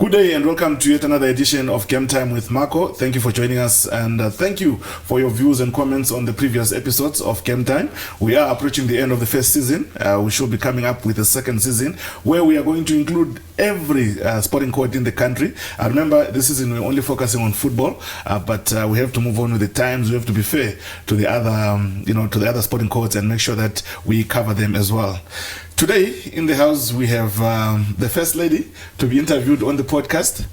Good day and welcome to yet another edition of Game Time with Marco. Thank you for joining us and thank you for your views and comments on the previous episodes of Game Time. We are approaching the end of the first season. We should be coming up with a second season where we are going to include every sporting court in the country. Remember, this season we're only focusing on football, but we have to move on with the times. We have to be fair to the other, to the other sporting courts and make sure that we cover them as well. Today in the house we have the first lady to be interviewed on the podcast.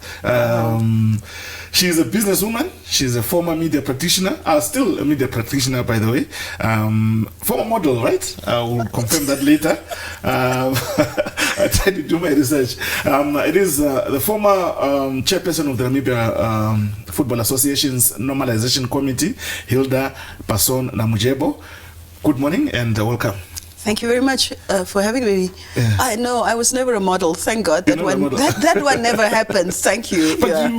She's a businesswoman. She's a former media practitioner. Still a media practitioner, by the way. Former model, right? I will confirm that later. I tried to do my research. It is the former chairperson of the Namibia Football Association's Normalization Committee, Hilda Basson-Namundjebo. Good morning and welcome. Thank you very much for having me. Yeah. I know I was never a model. Thank God that one never happened. Thank you. But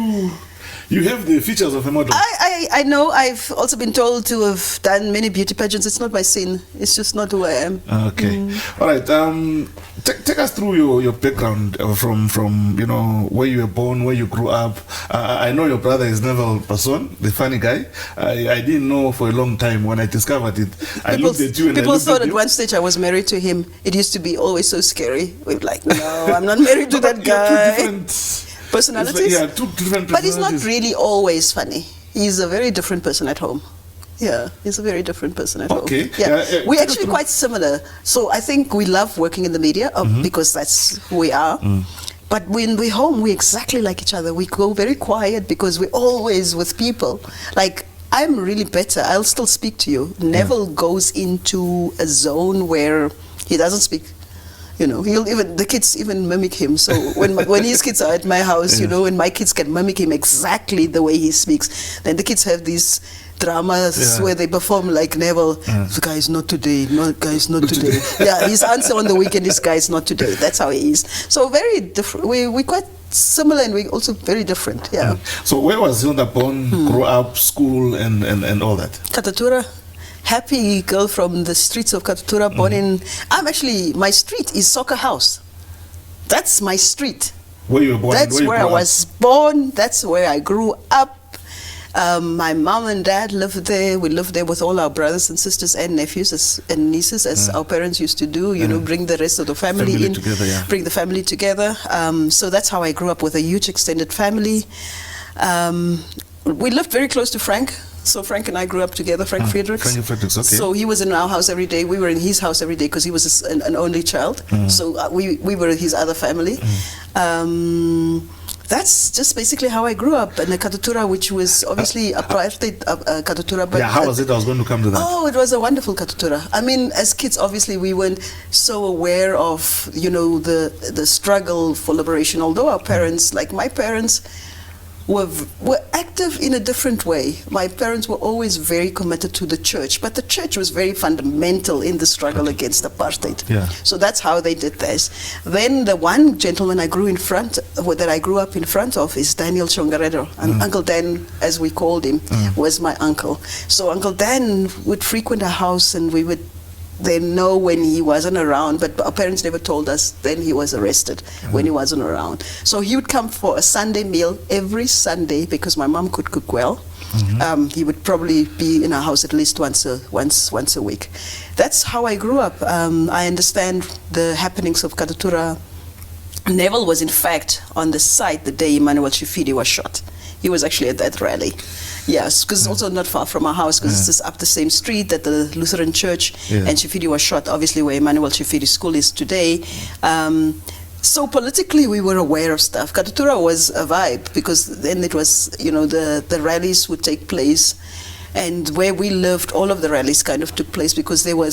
you have the features of a model. I know. I've also been told to have done many beauty pageants. It's not my scene. It's just not who I am. Okay. All right. Take us through your background from where you were born, where you grew up. I know your brother is Neville Basson, the funny guy. I didn't know for a long time. When I discovered it, I looked at you and people thought at one stage I was married to him. It used to be always so scary. We were like, no, I'm not married to that guy. Two different personalities? Yeah, two different personalities. But he's not really always funny. He's a very different person at home. Yeah, he's a very different person at home. Okay. Yeah. We're actually quite similar. So I think we love working in the media because that's who we are. But when we're home, we're exactly like each other. We go very quiet because we're always with people. Like, I'm really better. I'll still speak to you. Neville goes into a zone where he doesn't speak. The kids even mimic him. So when his kids are at my house, and my kids can mimic him exactly the way he speaks, then the kids have these dramas where they perform like Neville. The guy's not today. No, guy's not today. Yeah, his answer on the weekend is guy's not today. That's how he is. So very different. We're quite similar and we're also very different. Yeah. So where was Hilda born, grew up, school, and all that? Katatura. Happy girl from the streets of Katatura, born in... my street is Soccer House. That's my street. Where you were born? That's where I was born. That's where I grew up. My mom and dad lived there. We lived there with all our brothers and sisters and nephews and nieces, as our parents used to do. Bring the rest of the family in, together, bring the family together. So that's how I grew up, with a huge extended family. We lived very close to Frank. So Frank and I grew up together, Frank Fredericks. Frank Fredericks, okay. So he was in our house every day. We were in his house every day because he was an only child. So we were his other family. That's just basically how I grew up in the Katatura, which was obviously a private Katatura. But how was it? I was going to come to that. Oh, it was a wonderful Katatura. I mean, as kids, obviously, we weren't so aware of, the struggle for liberation. Although our parents, like my parents, were active in a different way. My parents were always very committed to the church, but the church was very fundamental in the struggle against apartheid. Yeah. So that's how they did this. Then the one gentleman that I grew up in front of is Daniel Chongaredo, and Uncle Dan, as we called him, was my uncle. So Uncle Dan would frequent our house, and we would then know when he wasn't around, but our parents never told us. Then he was arrested when he wasn't around. So he would come for a Sunday meal every Sunday because my mom could cook well. He would probably be in our house at least once a week. That's how I grew up. I understand the happenings of Katatura. Neville was in fact on the site the day Emmanuel Chifidi was shot. He was actually at that rally. Yes, because it's also not far from our house, because it's just up the same street that the Lutheran Church and Chifidi was shot, obviously where Emmanuel Chifidi School is today. So politically we were aware of stuff. Katatura was a vibe because then it was, the rallies would take place. And where we lived, all of the rallies kind of took place because we groot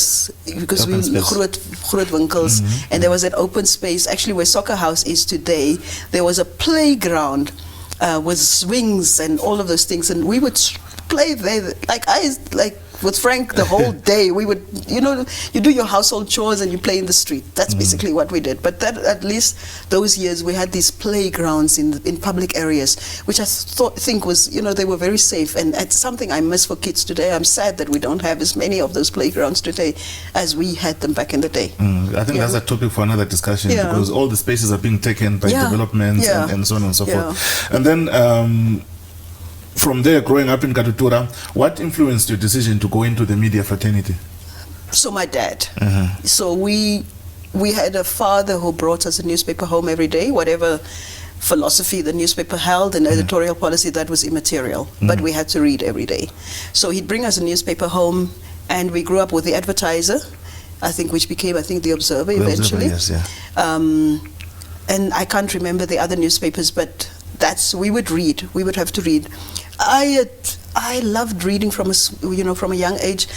winkels, and there was that open space. Actually, where Soccer House is today, there was a playground with swings and all of those things, and we would play there. With Frank, the whole day we would, you do your household chores and you play in the street. That's basically what we did. But that, at least those years, we had these playgrounds in public areas, which I think was, they were very safe. And it's something I miss for kids today. I'm sad that we don't have as many of those playgrounds today as we had them back in the day. I think that's a topic for another discussion, because all the spaces are being taken by development and so on and so forth. And then from there, growing up in Katutura, what influenced your decision to go into the media fraternity? So my dad. So we had a father who brought us a newspaper home every day, whatever philosophy the newspaper held and editorial policy, that was immaterial. But we had to read every day. So he'd bring us a newspaper home, and we grew up with the Advertiser, which became, the Observer eventually. And I can't remember the other newspapers, but we would read. We would have to read. I loved reading from a young age.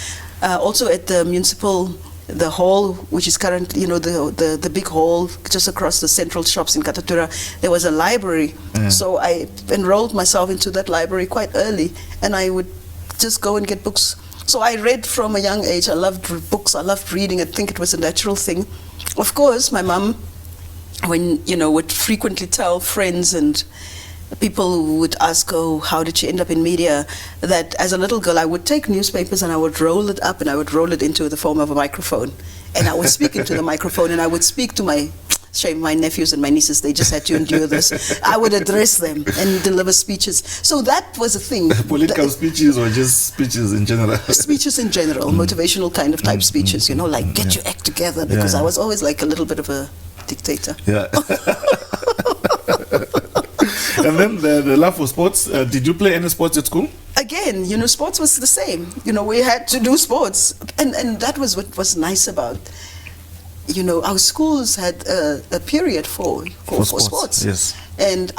Also at the municipal, the hall, which is currently, the big hall just across the central shops in Katutura, there was a library. So I enrolled myself into that library quite early, and I would just go and get books. So I read from a young age. I loved books. I loved reading. I think it was a natural thing. Of course, my mom, would frequently tell friends and people who would ask, how did she end up in media, that as a little girl I would take newspapers and I would roll it up and I would roll it into the form of a microphone. And I would speak into the microphone, and I would speak to my nephews and my nieces. They just had to endure this. I would address them and deliver speeches. So that was a thing. Political speeches or just speeches in general? Speeches in general, motivational kind of type speeches, like get your act together, because I was always like a little bit of a dictator. And then the love for sports. Did you play any sports at school? Again, sports was the same. We had to do sports. And that was what was nice about, our schools had a period for sports. Yes. And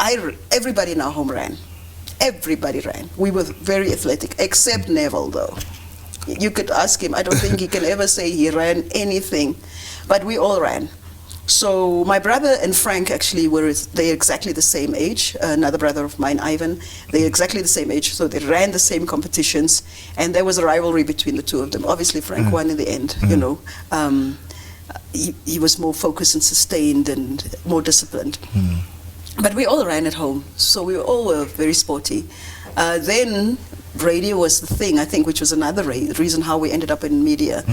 everybody in our home ran. Everybody ran. We were very athletic, except Neville, though. You could ask him. I don't think he can ever say he ran anything. But we all ran. So my brother and Frank actually they're exactly the same age. Another brother of mine, Ivan, they're exactly the same age. So they ran the same competitions, and there was a rivalry between the two of them. Obviously, Frank won in the end. He was more focused and sustained and more disciplined. But we all ran at home, so we all were very sporty. Then radio was the thing, I think, which was another reason how we ended up in media,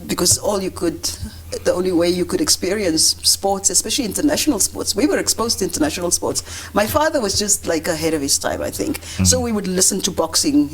because the only way you could experience sports, especially international sports, we were exposed to international sports. My father was just like ahead of his time, I think. So we would listen to boxing,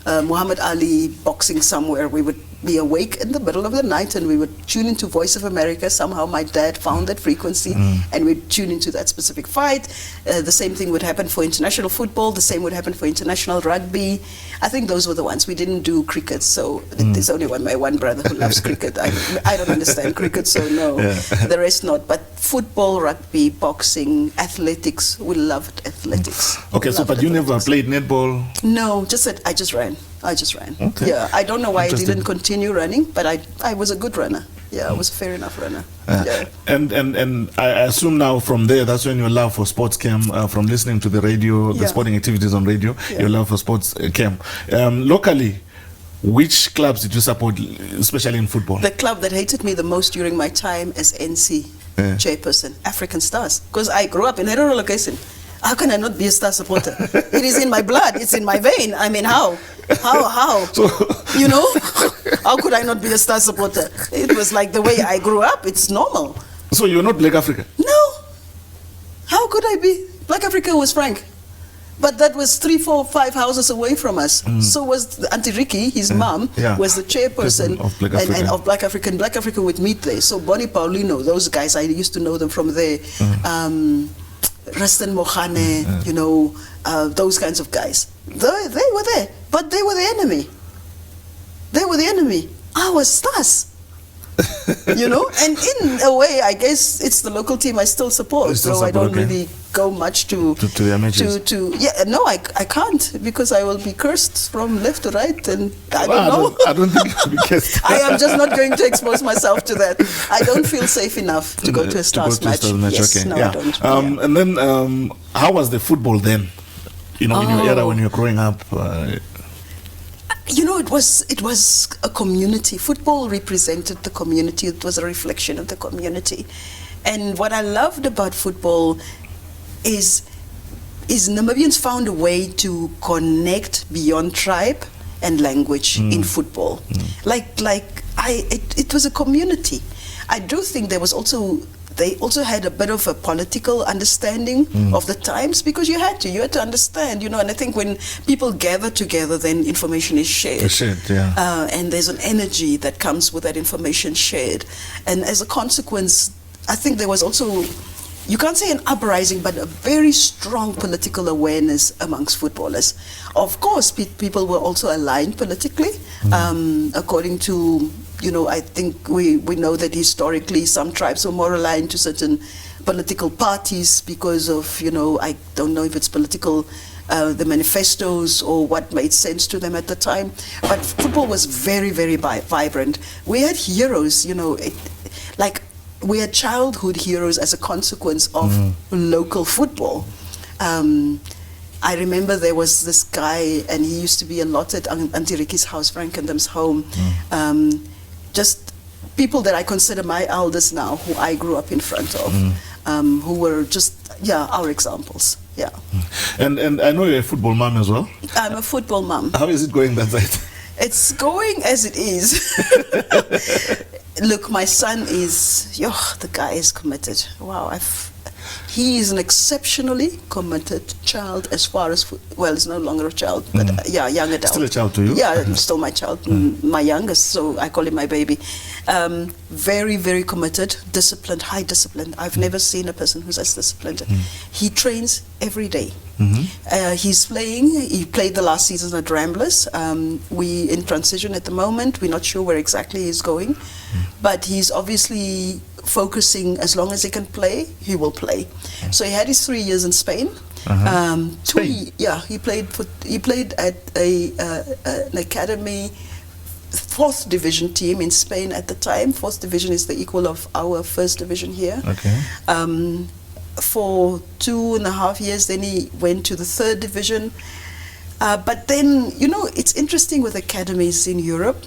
Muhammad Ali boxing somewhere. We would be awake in the middle of the night and we would tune into Voice of America. Somehow my dad found that frequency and we'd tune into that specific fight. The same thing would happen for international football. The same would happen for international rugby. I think those were the ones. We didn't do cricket, so there's only my one brother who loves cricket. I don't understand cricket, so no. The rest not. But football, rugby, boxing, athletics, we loved athletics. Okay, but you never played netball? No, I just ran. Okay. Yeah, I don't know why I didn't continue running, but I was a good runner. Yeah, I was a fair enough runner. And I assume now from there, that's when your love for sports came, from listening to the radio, the sporting activities on radio, your love for sports came. Locally, which clubs did you support, especially in football? The club that hated me the most during my time as NC chairperson, African Stars, because I grew up in Herero location. How can I not be a Star supporter? It is in my blood. It's in my vein. I mean, how? So, how could I not be a Star supporter? It was like the way I grew up. It's normal. So you're not Black Africa? No. How could I be? Black Africa was Frank. But that was 3, 4, 5 houses away from us. So was Auntie Ricky, his mom, was the chairperson of Black Africa. And of Black Africa. And Black Africa would meet there. So Bonnie Paulino, those guys, I used to know them from there. Rustin Mohane, those kinds of guys. They were there, but they were the enemy. I was Stars. And in a way, I guess it's the local team I still support. So I don't really go much to their matches. I can't, because I will be cursed from left to right, and I don't know. I don't think you'll be cursed. I am just not going to expose myself to that. I don't feel safe enough to go to a Stars match. Yes, okay. No, I don't. And then, how was the football then? In your era when you were growing up? You know, it was a community. Football represented the community. It was a reflection of the community. And what I loved about football is Namibians found a way to connect beyond tribe and language in football. It was a community. I do think they also had a bit of a political understanding of the times, because you had to understand, and I think when people gather together, then information is shared. And there's an energy that comes with that information shared. And as a consequence, I think there was also, you can't say an uprising, but a very strong political awareness amongst footballers. Of course, people were also aligned politically, according to, I think we know that historically some tribes were more aligned to certain political parties because of, I don't know if it's political, the manifestos or what made sense to them at the time. But football was very, very vibrant. We had heroes, we had childhood heroes as a consequence of local football. I remember there was this guy, and he used to be a lot at Auntie Ricky's house, Frank and them's home. Just people that I consider my elders now, who I grew up in front of, who were just, our examples. Yeah. And I know you're a football mom as well. I'm a football mom. How is it going that side? It's going as it is. Look, my son is, the guy is committed. Wow, he is an exceptionally committed child as far as, he's no longer a child, but young adult. Still a child to you? Yeah, still my child, my youngest, so I call him my baby. Very, very committed, disciplined, high disciplined. I've never seen a person who's as disciplined. He trains every day. He played the last season at Ramblers. We in transition at the moment. We're not sure where exactly he's going, but he's obviously focusing. As long as he can play, he will play. So he had his 3 years in Spain. Spain? He played at an academy 4th division team in Spain at the time. 4th division is the equal of our 1st division here. For 2.5 years, then he went to the 3rd division. But then, it's interesting with academies in Europe.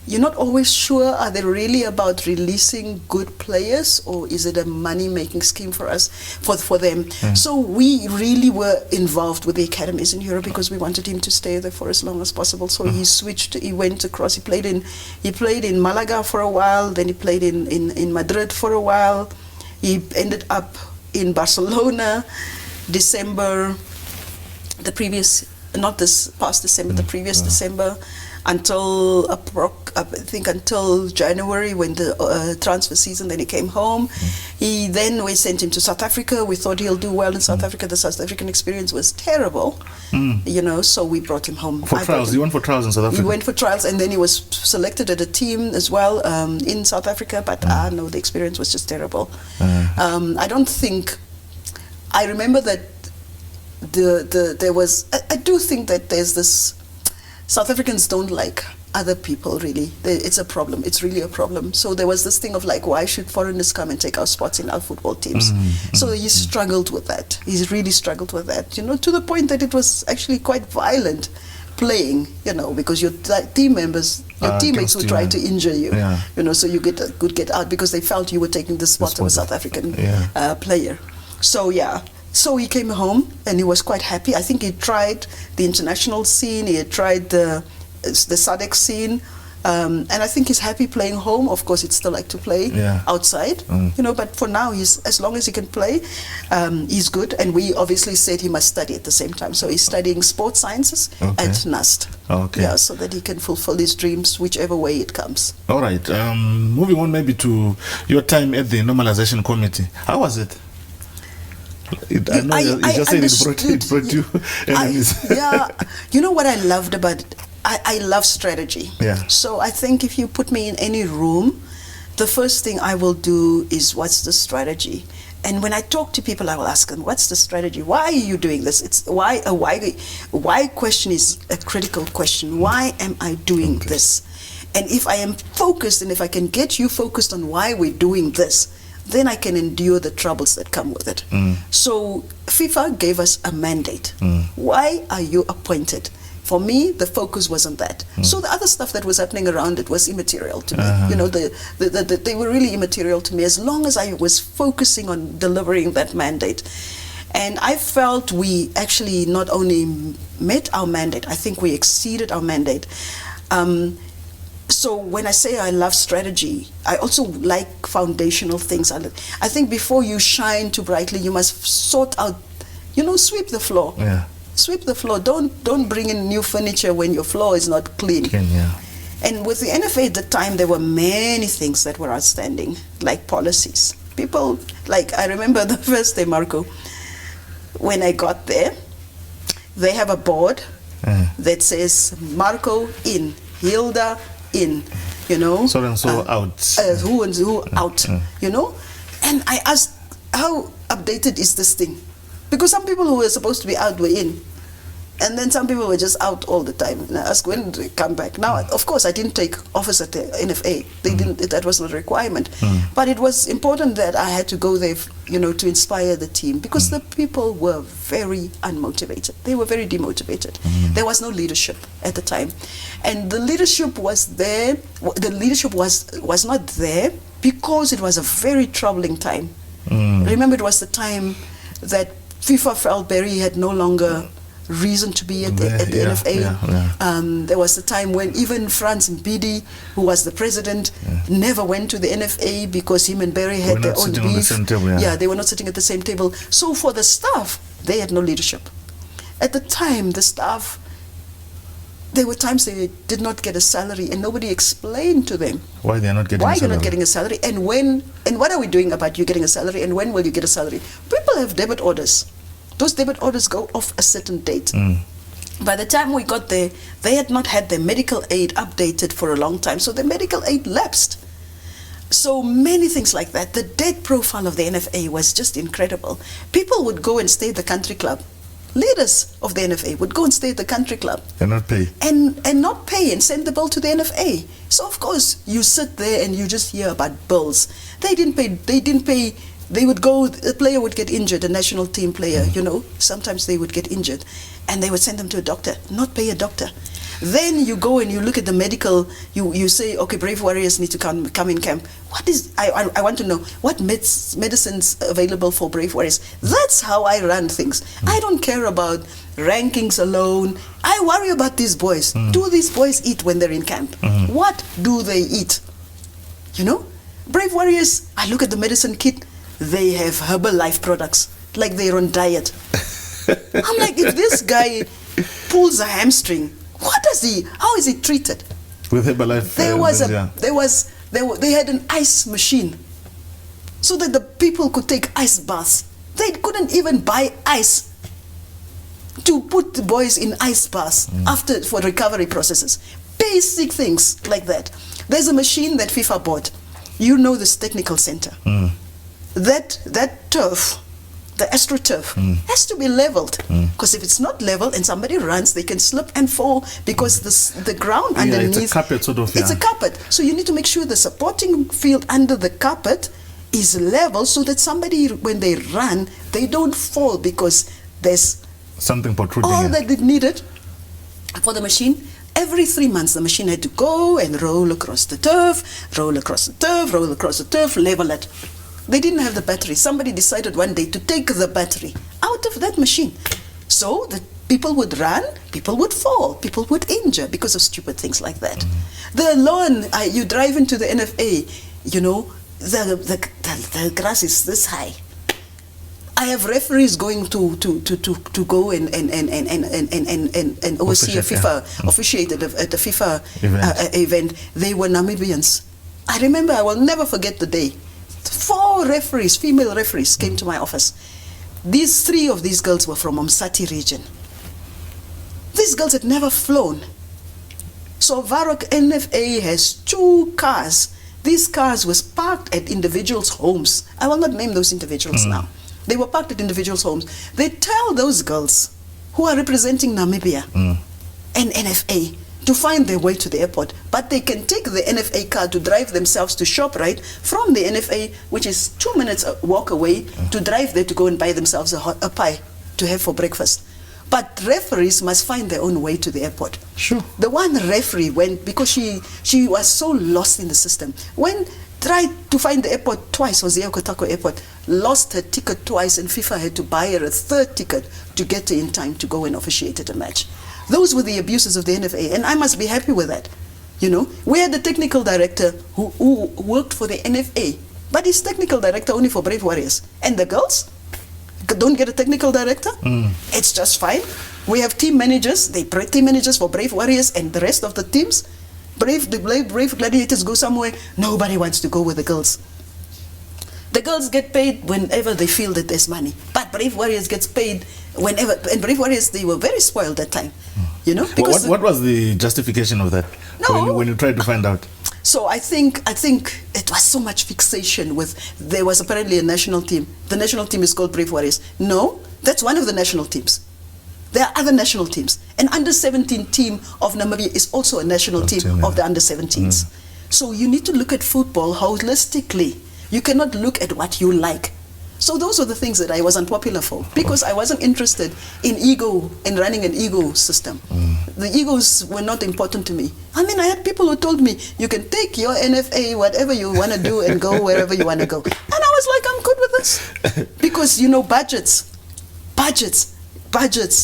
You're not always sure, are they really about releasing good players, or is it a money-making scheme for us, for them? So we really were involved with the academies in Europe because we wanted him to stay there for as long as possible. So he switched, he went across, he played in Malaga for a while, then he played in Madrid for a while. He ended up in Barcelona, December, the previous December, until until January, when the transfer season. Then he came home. We sent him to South Africa. We thought he'll do well in South Africa. The South African experience was terrible, so we brought him home. For trials, he went for trials in South Africa. He went for trials, and then he was selected at a team as well in South Africa. But no, the experience was just terrible. I don't think. I remember that there was. I do think that there's this. South Africans don't like other people, really. It's a problem. It's really a problem. So there was this thing of why should foreigners come and take our spots in our football teams? So he struggled with that. He's really struggled with that, to the point that it was actually quite violent playing, because your team members, your teammates would try to injure you, so you could get out because they felt you were taking the spot of a South African player. So he came home and he was quite happy. I think he tried the international scene, he had tried the SADC scene, and I think he's happy playing home. Of course, he'd still like to play outside, but for now, as long as he can play, he's good. And we obviously said he must study at the same time. So he's studying sports sciences at NUST. So that he can fulfill his dreams whichever way it comes. All right. Moving on maybe to your time at the Normalization Committee. How was it? I know you just said it brought you enemies. What I loved about it, I love strategy. So I think if you put me in any room, the first thing I will do is, what's the strategy? And when I talk to people, I will ask them, what's the strategy? Why are you doing this? It's why question is a critical question. Why am I doing this? And if I am focused, and if I can get you focused on why we're doing this, then I can endure the troubles that come with it. So FIFA gave us a mandate. Why are you appointed? For me, the focus was on that. So the other stuff that was happening around it was immaterial to me. You know, they were really immaterial to me as long as I was focusing on delivering that mandate. And I felt we actually not only met our mandate, I think we exceeded our mandate. So when I say I love strategy, I also like foundational things. I think before you shine too brightly, you must sort out, you know, sweep the floor. Yeah. Sweep the floor. Don't bring in new furniture when your floor is not clean. Yeah. And with the NFA at the time, there were many things that were outstanding, like policies. People, like, I remember the first day, Marco, when I got there, they have a board that says, Marco in, Hilda in, you know. So and so out. Who and who out, you know. And I asked, how updated is this thing? Because some people who were supposed to be out were in. And then some people were just out all the time. And I asked, when did they come back? Now, of course, I didn't take office at the NFA. They didn't. That was not a requirement. But it was important that I had to go there, you know, to inspire the team, because the people were very unmotivated. They were very demotivated. There was no leadership at the time, and the leadership was there. The leadership was not there because it was a very troubling time. Remember, it was the time that FIFA felt Barry had no longer reason to be at the NFA. There was a time when even Frans Mbidi, who was the president, never went to the NFA because him and Barry had their own beef. They were not sitting at the same table. So for the staff, they had no leadership. At the time, the staff, there were times they did not get a salary, and nobody explained to them why they're not getting why you're not getting a salary, and when, and what are we doing about you getting a salary, and when will you get a salary. People have debit orders. Those debit orders go off a certain date. By the time we got there, they had not had their medical aid updated for a long time, so the medical aid lapsed. So many things like that. The debt profile of the NFA was just incredible. People would go and stay at the country club. Leaders of the NFA would go and stay at the country club. And not pay. And not pay and send the bill to the NFA. So of course, you sit there and you just hear about bills. They didn't pay. They would go, a player would get injured, a national team player, you know, sometimes they would get injured, and they would send them to a doctor, not pay a doctor. Then you go and you look at the medical, you say, okay, Brave Warriors need to come in camp. What is, I want to know, what medicines available for Brave Warriors? That's how I run things. I don't care about rankings alone. I worry about these boys. Do these boys eat when they're in camp? What do they eat? You know, Brave Warriors, I look at the medicine kit, they have Herbalife products, like they're on diet. I'm like, if this guy pulls a hamstring, how is he treated? With Herbalife, they had an ice machine so that the people could take ice baths. They couldn't even buy ice to put the boys in ice baths for recovery processes. Basic things like that. There's a machine that FIFA bought. You know, this technical center. That turf, the AstroTurf, has to be leveled, because if it's not leveled and somebody runs, they can slip and fall because the ground underneath. It's a carpet sort of. It's a carpet, so you need to make sure the supporting field under the carpet is level so that somebody, when they run, they don't fall because there's something protruding. All that they needed for the machine. Every 3 months, the machine had to go and roll across the turf, roll across the turf, roll across the turf, level it. They didn't have the battery. Somebody decided one day to take the battery out of that machine. So the people would run, people would fall, people would injure because of stupid things like that. The lawn, you drive into the NFA, you know, the grass is this high. I have referees going to go and oversee a FIFA, officiated at the FIFA event. They were Namibians. I remember, I will never forget the day. 4 referees, female referees, came to my office. 3 of these girls were from Umsati region. These girls had never flown. So Varrock NFA has 2 cars. These cars was parked at individuals' homes. I will not name those individuals now. They were parked at individuals' homes. They tell those girls who are representing Namibia and NFA to find their way to the airport, but they can take the NFA car to drive themselves to ShopRite from the NFA, which is 2 minutes walk away, to drive there to go and buy themselves a pie to have for breakfast. But referees must find their own way to the airport. Sure. The one referee went, because she was so lost in the system, tried to find the airport twice, Hosea Kotako Airport, lost her ticket twice, and FIFA had to buy her a third ticket to get her in time to go and officiate at a match. Those were the abuses of the NFA, and I must be happy with that. You know, we had the technical director who worked for the NFA, but he's technical director only for Brave Warriors. And the girls don't get a technical director. It's just fine. We have team managers, team managers for Brave Warriors and the rest of the teams. Brave Gladiators go somewhere, nobody wants to go with the girls. The girls get paid whenever they feel that there's money. But Brave Warriors gets paid whenever, and Brave Warriors, they were very spoiled that time. You know? Because what was the justification of that? No. When you tried to find out? So I think it was so much fixation with, there was apparently a national team. The national team is called Brave Warriors. No, that's one of the national teams. There are other national teams. An under-17 team of Namibia is also a national team of the under-17s. So you need to look at football holistically. You cannot look at what you like. So those are the things that I was unpopular for, because I wasn't interested in running an ego system. The egos were not important to me. I mean, I had people who told me, you can take your NFA, whatever you want to do, and go wherever you want to go. And I was like, I'm good with this. Because, you know, budgets,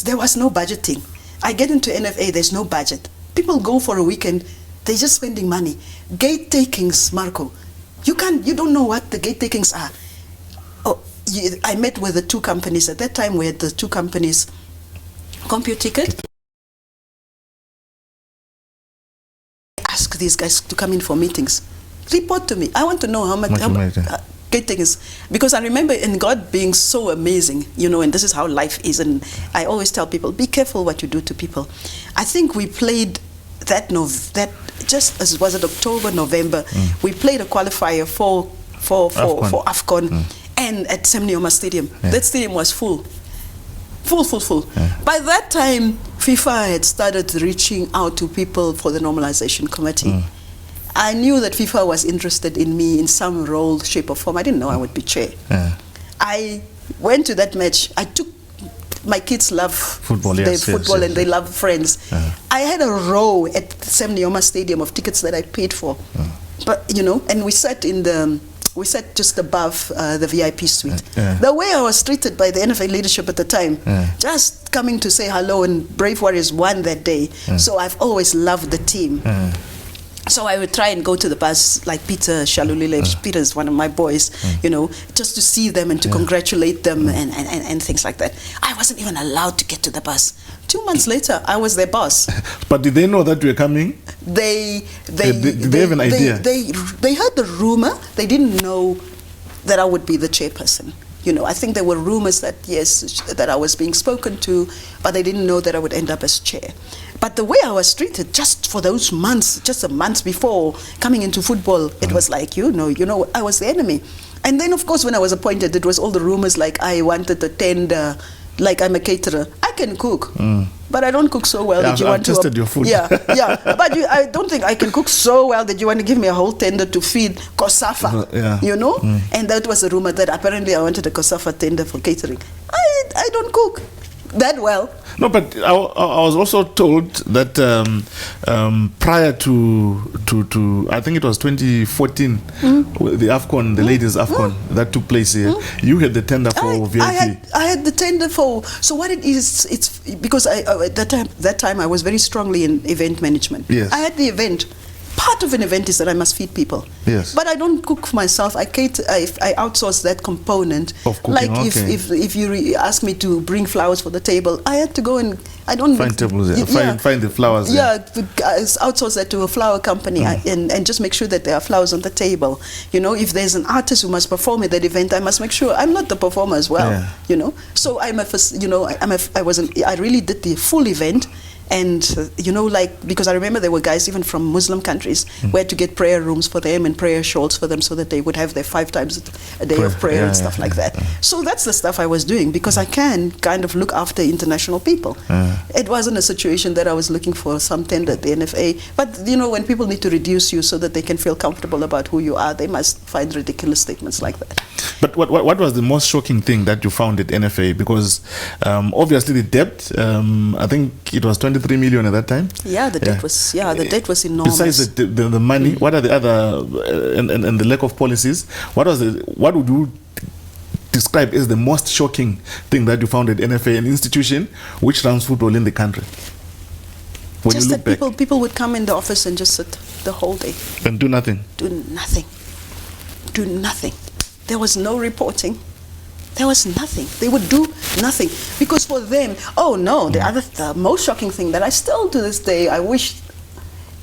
there was no budgeting. I get into NFA, there's no budget. People go for a weekend, they're just spending money. Gate takings, Marco. You don't know what the gate takings are. I met with the two companies. At that time, we had the two companies, CompuTicket. Ask these guys to come in for meetings. Report to me. I want to know how much gate takings. Because I remember in God being so amazing, you know, and this is how life is. And I always tell people, be careful what you do to people. I think we played just as was it October, November, we played a qualifier for AFCON. And at Semnioma Stadium. That stadium was full. By that time, FIFA had started reaching out to people for the normalization committee. I knew that FIFA was interested in me in some role, shape or form. I didn't know I would be chair. I went to that match. My kids love football, and they love Friends. I had a row at Semnioma Stadium of tickets that I paid for. But, you know, and we sat just above the VIP suite. The way I was treated by the NFA leadership at the time, just coming to say hello, and Brave Warriors won that day. So I've always loved the team. So I would try and go to the bus, like Peter Shalulile. Peter is one of my boys, you know, just to see them and to congratulate them and things like that. I wasn't even allowed to get to the bus. 2 months later, I was their boss. But did they know that you were coming? They have an idea? They heard the rumor. They didn't know that I would be the chairperson. You know, I think there were rumors that, yes, that I was being spoken to, but they didn't know that I would end up as chair. But the way I was treated just for those months, just a month before coming into football, it was like, you know, I was the enemy. And then, of course, when I was appointed, it was all the rumors like I wanted a tender, like I'm a caterer. I can cook, but I don't cook so well that you want to... tested your food. But I don't think I can cook so well that you want to give me a whole tender to feed COSAFA, you know? And that was a rumor that apparently I wanted a COSAFA tender for catering. I don't cook that well. No, but I was also told that prior to I think it was 2014, the AFCON, the ladies AFCON that took place here, you had the tender for VIP. I had the tender for. So what it is, it's because at that time I was very strongly in event management. Yes. I had the event. Part of an event is that I must feed people. Yes. But I don't cook myself. I outsource that component. Of cooking, like if you ask me to bring flowers for the table, I had to go and find tables. Find the flowers. Outsource that to a flower company and just make sure that there are flowers on the table. You know, if there's an artist who must perform at that event, I must make sure I'm not the performer as well. You know, so I really did the full event. And, because I remember there were guys even from Muslim countries who had to get prayer rooms for them and prayer shawls for them so that they would have their 5 times a day of prayer and stuff like that. So that's the stuff I was doing because I can kind of look after international people. It wasn't a situation that I was looking for some tender at the NFA. But, when people need to reduce you so that they can feel comfortable about who you are, they must find ridiculous statements like that. But what was the most shocking thing that you found at NFA? Because obviously the debt, I think it was 23 million at that time. Yeah, the debt was enormous. Besides the money, what are the other and the lack of policies? What would you describe as the most shocking thing that you found at NFA, an institution which runs football in the country? When just you look that back, people would come in the office and just sit the whole day. And do nothing. Do nothing. Do nothing. There was no reporting. There was nothing. They would do nothing. Because for them, the most shocking thing that I still to this day, I wish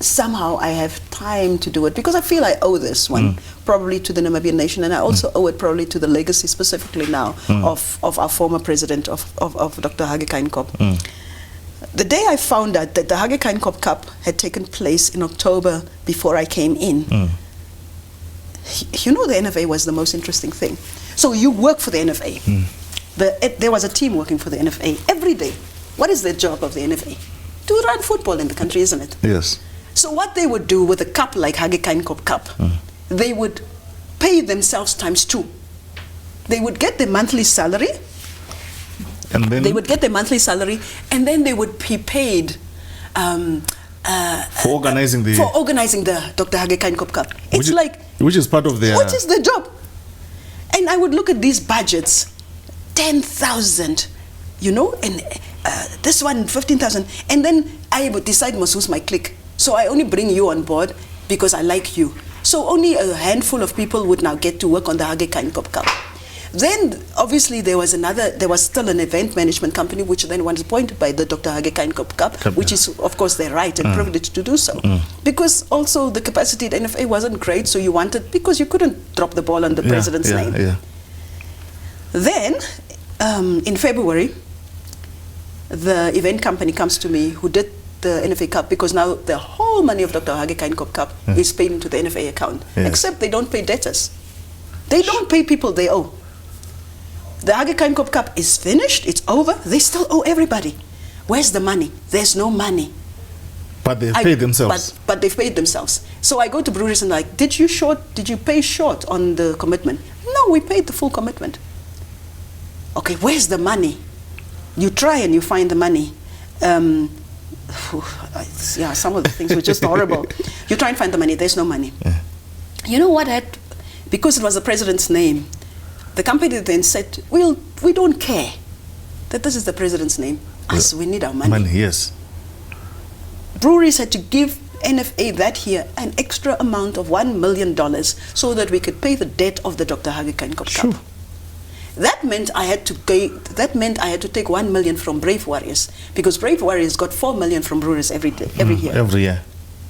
somehow I have time to do it, because I feel I owe this one probably to the Namibian nation, and I also owe it probably to the legacy specifically now of our former president, of Dr. Hage Keinkop. The day I found out that the Hage Keinkop Cup had taken place in October before I came in, the NFA was the most interesting thing. So you work for the NFA. There was a team working for the NFA every day. What is the job of the NFA? To run football in the country, isn't it? Yes. So what they would do with a cup like Hage Keinkop Cup, they would pay themselves times 2. They would get their monthly salary, and then they would be paid for organizing the Dr. Hage Keinkop Cup. Which is part of their... Which is the job. And I would look at these budgets, 10,000, and this one 15,000, and then I would decide who's my clique. So I only bring you on board because I like you. So only a handful of people would now get to work on the Hage Keinkop Cup. Then, obviously, there was still an event management company, which then was appointed by the Dr. Hage Keinkop Cup, which is, of course, their right and privilege to do so. Because also the capacity at NFA wasn't great, so you wanted, because you couldn't drop the ball on the president's name. Then, in February, the event company comes to me who did the NFA Cup, because now the whole money of Dr. Hage Keinkop Cup is paid into the NFA account, except they don't pay debtors. They don't pay people they owe. The Hage Keinkop Cup is finished, it's over, they still owe everybody. Where's the money? There's no money. But they've paid themselves. But they've paid themselves. So I go to breweries and did you pay short on the commitment? No, we paid the full commitment. Okay, where's the money? You try and you find the money. Some of the things were just horrible. You try and find the money, there's no money. You know what? Because it was the president's name, the company then said, we don't care that this is the president's name. We need our money. Money, yes. Breweries had to give NFA that year an extra amount of $1 million so that we could pay the debt of the Dr. Hage Keinkop Cup. That meant I had to take 1 million from Brave Warriors, because Brave Warriors got 4 million from breweries every year. Every year.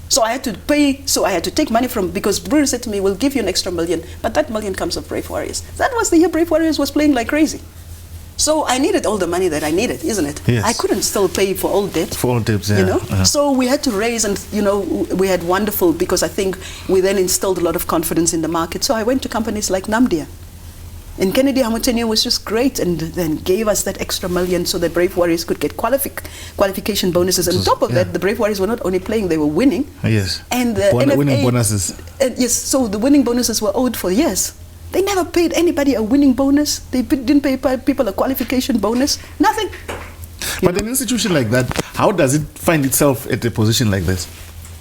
So I had to take money from, because breweries said to me, we'll give you an extra $1 million, but that $1 million comes from Brave Warriors. That was the year Brave Warriors was playing like crazy. So I needed all the money that I needed, isn't it? Yes. I couldn't still pay for all debt. For all debts, yeah. So we had to raise, and we had wonderful, because I think we then instilled a lot of confidence in the market. So I went to companies like Namibia. And Kennedy Hamilton was just great, and then gave us that extra $1 million so that Brave Warriors could get qualification bonuses. And on top of that, the Brave Warriors were not only playing, they were winning. Yes. And the NFA, winning bonuses. Yes, so the winning bonuses were owed for years. They never paid anybody a winning bonus. They didn't pay people a qualification bonus. Nothing. But an institution like that, how does it find itself at a position like this?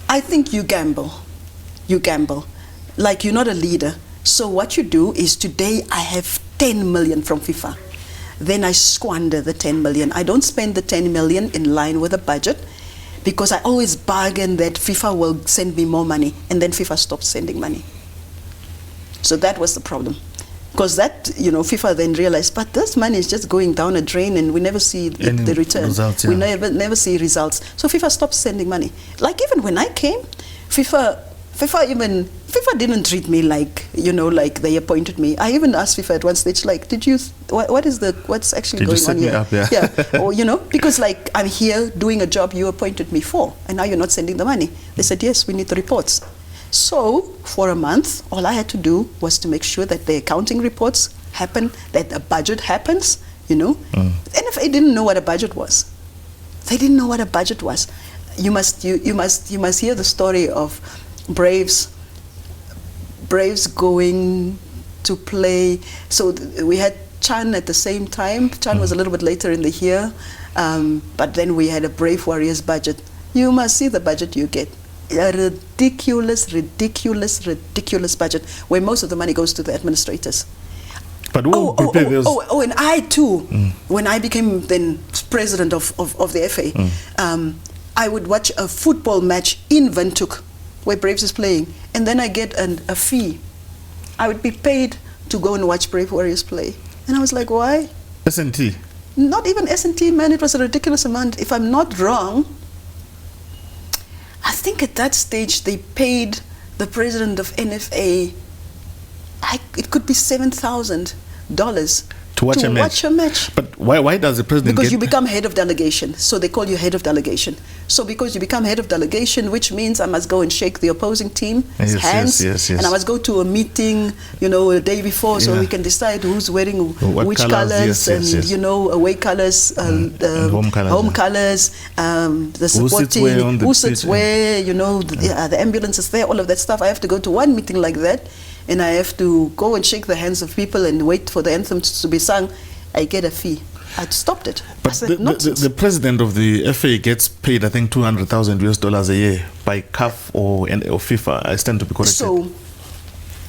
I think you gamble. You gamble. Like, you're not a leader. So what you do is, today I have 10 million from FIFA. Then I squander the 10 million. I don't spend the 10 million in line with the budget, because I always bargain that FIFA will send me more money, and then FIFA stops sending money. So that was the problem. Because that, FIFA then realized, but this money is just going down a drain and we never see the return. Results, We never see results. So FIFA stopped sending money. Like, even when I came, FIFA FIFA didn't treat me like, like they appointed me. I even asked FIFA at one stage, like, what's actually going on here? Up, yeah. Or, because like I'm here doing a job you appointed me for, and now you're not sending the money. They said, yes, we need the reports. So for a month, all I had to do was to make sure that the accounting reports happen, that the budget happens, The NFA didn't know what a budget was. They didn't know what a budget was. You must hear the story of Braves going to play. So we had Chan at the same time. Chan was a little bit later in the year, but then we had a Brave Warriors budget. You must see the budget you get. A ridiculous budget where most of the money goes to the administrators. But and I too, when I became then president of the FA, I would watch a football match in Windhoek where Braves is playing, and then I get a fee. I would be paid to go and watch Brave Warriors play. And I was like, why? S&T? Not even S&T, man. It was a ridiculous amount. If I'm not wrong, I think at that stage they paid the president of NFA, it could be $7,000 to watch a match. But why does the president Because you become head of delegation. So they call you head of delegation. So because you become head of delegation, which means I must go and shake the opposing team's hands. Yes. And I must go to a meeting, a day before, so we can decide who's wearing which colors, away colors, home colors, the supporting, who sits where, the ambulance is there, all of that stuff. I have to go to one meeting like that, and I have to go and shake the hands of people and wait for the anthem to be sung. I get a fee. I stopped it. But the president of the FA gets paid, I think, $200,000 a year by CAF or FIFA. I stand to be corrected. So,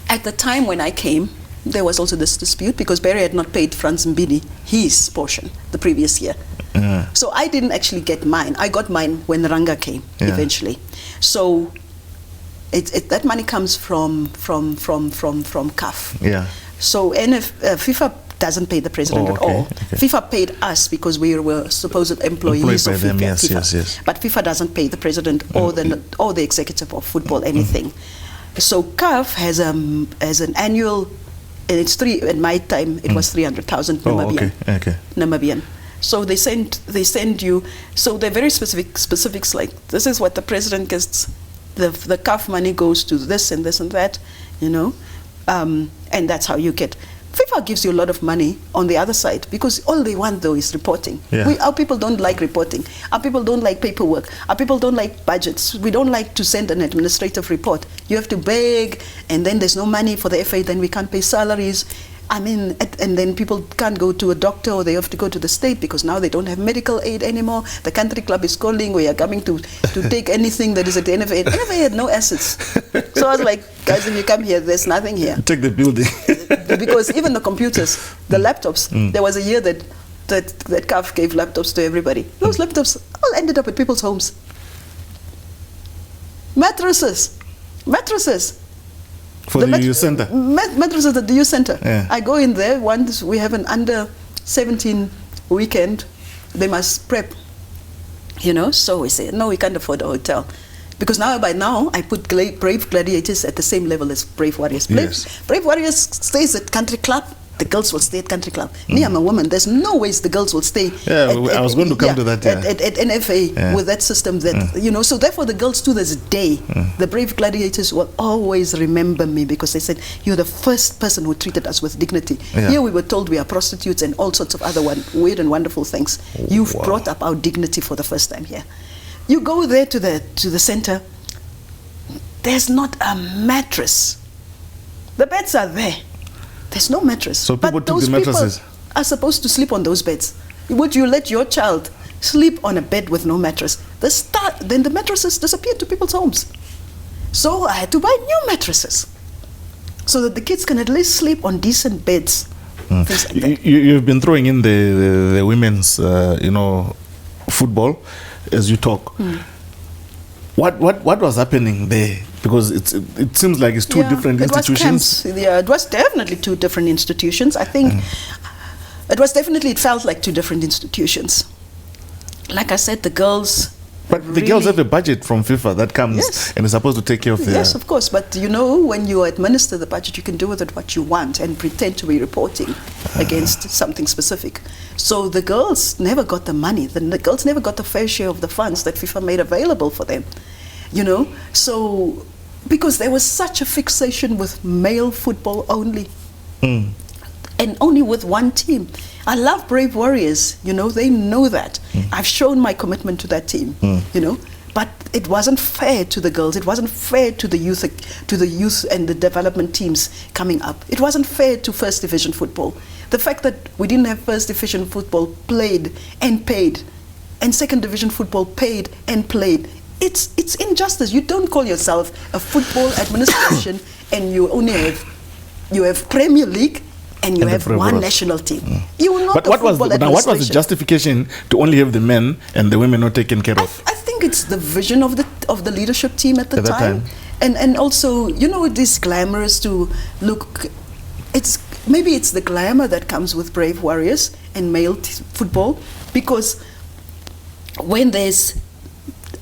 at the time when I came, there was also this dispute because Barry had not paid Franz Mbidi his portion the previous year. So I didn't actually get mine. I got mine when Ranga came eventually. So that money comes from CAF. Yeah. So FIFA doesn't pay the president at all. Okay. FIFA paid us because we were supposed employees of them, FIFA. Yes. But FIFA doesn't pay the president or the executive of football anything. So CAF has an annual, and it's in my time it was 300,000 Namibian. Namibian. So they send you. So they're very specifics like this is what the president gets. The CAF money goes to this and this and that, and that's how you get. FIFA gives you a lot of money on the other side because all they want though is reporting. Our people don't like reporting. Our people don't like paperwork. Our people don't like budgets. We don't like to send an administrative report. You have to beg, and then there's no money for the FA, then we can't pay salaries. And then people can't go to a doctor, or they have to go to the state because now they don't have medical aid anymore. The country club is calling, we are coming to take anything that is at the NFA. NFA had no assets. So I was like, guys, if you come here, there's nothing here. Take the building. Because even the computers, the laptops, there was a year that CAF gave laptops to everybody. Those laptops all ended up at people's homes. Mattresses. For the youth center? Mattresses at the youth center. Yeah. I go in there, once we have an under 17 weekend, they must prep, so we say, no, we can't afford a hotel. Because by now, I put Brave Gladiators at the same level as Brave Warriors. Brave Warriors stays at country club. The girls will stay at country club. Me, I'm a woman. There's no ways the girls will stay. I was going to come to that. At NFA with that system that, so therefore the girls to this day, the Brave Gladiators will always remember me because they said, you're the first person who treated us with dignity. Here we were told we are prostitutes and all sorts of other weird and wonderful things. You've brought up our dignity for the first time here. You go there to the center, there's not a mattress. The beds are there. There's no mattress. So people took the mattresses. People are supposed to sleep on those beds. Would you let your child sleep on a bed with no mattress? Then the mattresses disappeared to people's homes. So I had to buy new mattresses so that the kids can at least sleep on decent beds. Things like that. You've been throwing in the women's, football as you talk. What was happening there? Because it seems like it's two different institutions. It was definitely two different institutions. I think it felt like two different institutions. Like I said, the girls But the girls have a budget from FIFA that comes and is supposed to take care of their... Yes, of course. But you know, when you administer the budget, you can do with it what you want and pretend to be reporting against something specific. So the girls never got the money. The girls never got the fair share of the funds that FIFA made available for them. You know, so because there was such a fixation with male football only. And only with one team. I love Brave Warriors, you know, they know that. I've shown my commitment to that team, you know, but it wasn't fair to the girls. It wasn't fair to the youth and the development teams coming up. It wasn't fair to First Division football. The fact that we didn't have First Division football played and paid, and Second Division football paid and played, it's injustice. You don't call yourself a football administration and you only have Premier League and you have one national team. You will not. But what was the justification to only have the men and the women not taken care of? I think it's the vision of the leadership team at the time. And also, you know, it is glamorous to look. Maybe it's the glamour that comes with Brave Warriors and male football, because when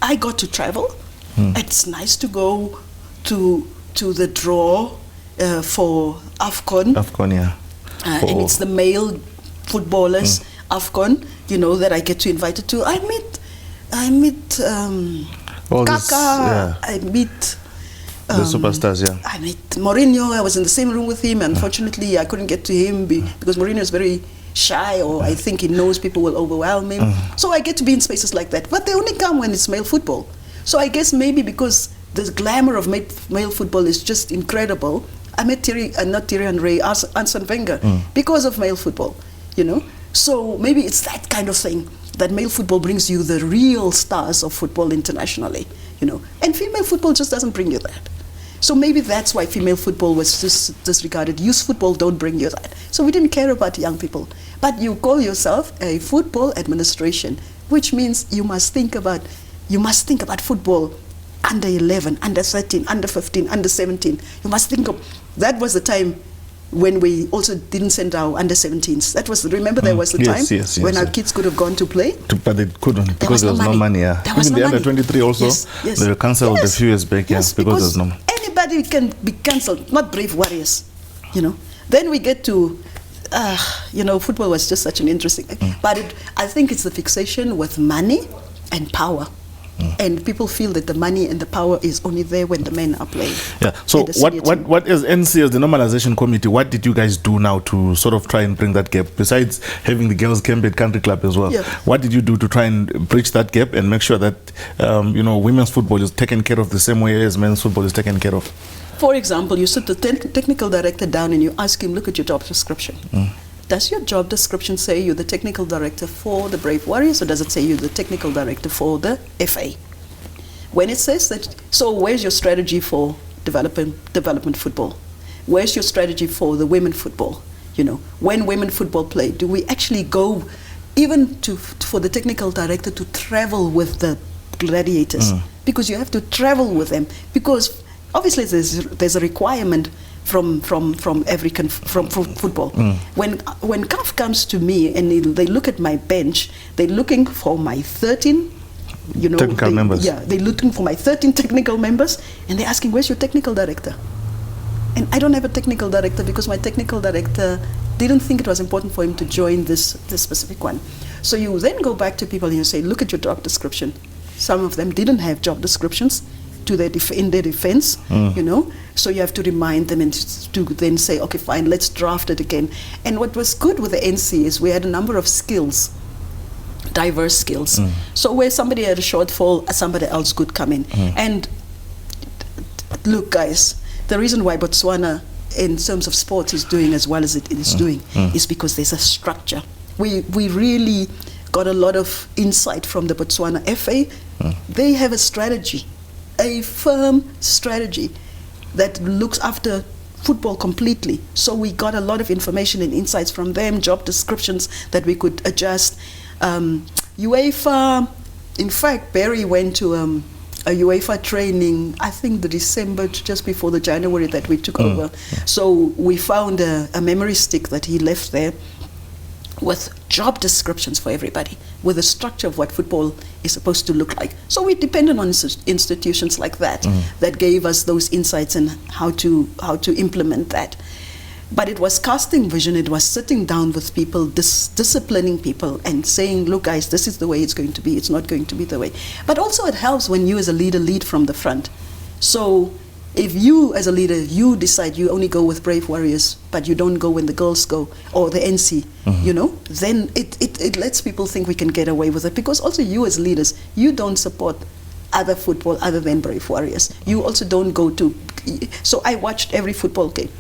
I got to travel. It's nice to go to the draw for AFCON. AFCON, yeah. And it's the male footballers, AFCON, you know, that I get to invite to. I meet Kaka, I meet the superstars, yeah. I met Mourinho. I was in the same room with him. Unfortunately, I couldn't get to him because Mourinho is very shy, or I think he knows people will overwhelm him. So I get to be in spaces like that. But they only come when it's male football. So I guess maybe because the glamour of male football is just incredible, I met Arsene Wenger because of male football, you know. So maybe it's that kind of thing, that male football brings you the real stars of football internationally, you know. And female football just doesn't bring you that. So maybe that's why female football was disregarded. Youth football don't bring you that. So we didn't care about young people. But you call yourself a football administration, which means you must think about football under 11, under 13, under 15, under 17. You must think of, that was the time when we also didn't send our under 17s. Remember there was the time when our kids could have gone to play? But they couldn't because there was no money. Even the under 23 also, they were cancelled a few years back, because there's no money. Anybody can be cancelled, not Brave Warriors, you know. Then we get to, you know, football was just such an interesting thing. But I think it's the fixation with money and power. And people feel that the money and the power is only there when the men are playing. Yeah. So what is NC as the normalization committee? What did you guys do now to sort of try and bring that gap? Besides having the girls' camp at Country Club as well, what did you do to try and bridge that gap and make sure that you know, women's football is taken care of the same way as men's football is taken care of? For example, you sit the technical director down and you ask him, look at your job description. Does your job description say you're the technical director for the Brave Warriors, or does it say you're the technical director for the FA? When it says that, so where's your strategy for development football? Where's your strategy for the women football? You know, when women football play, do we actually go even for the technical director to travel with the gladiators? Because you have to travel with them, because obviously there's a requirement from football. When CAF comes to me and they look at my bench, they're looking for my 13, you know, technical members. Yeah, they're looking for my 13 technical members, and they're asking, where's your technical director? And I don't have a technical director because my technical director didn't think it was important for him to join this specific one. So you then go back to people and you say, look at your job description. Some of them didn't have job descriptions in their defense, you know, so you have to remind them and to then say, okay, fine, let's draft it again. And what was good with the NC is we had a number of skills, diverse skills. So where somebody had a shortfall, somebody else could come in. And look, guys, the reason why Botswana in terms of sports is doing as well as it is doing is because there's a structure. We really got a lot of insight from the Botswana FA. They have a strategy, a firm strategy that looks after football completely. So we got a lot of information and insights from them, job descriptions that we could adjust. UEFA, in fact, Barry went to a UEFA training, I think the December, just before the January that we took over. So we found a memory stick that he left there with job descriptions for everybody with a structure of what football is supposed to look like. So we depended on institutions like that that gave us those insights and how to implement that. But it was casting vision. It was sitting down with people, disciplining people and saying, look, guys, this is the way it's going to be. It's not going to be the way. But also it helps when you as a leader lead from the front. So if you as a leader, you decide you only go with Brave Warriors, but you don't go when the girls go, or the NC, then it lets people think we can get away with it. Because also you as leaders, you don't support other football other than Brave Warriors. You also don't go to... So I watched every football game.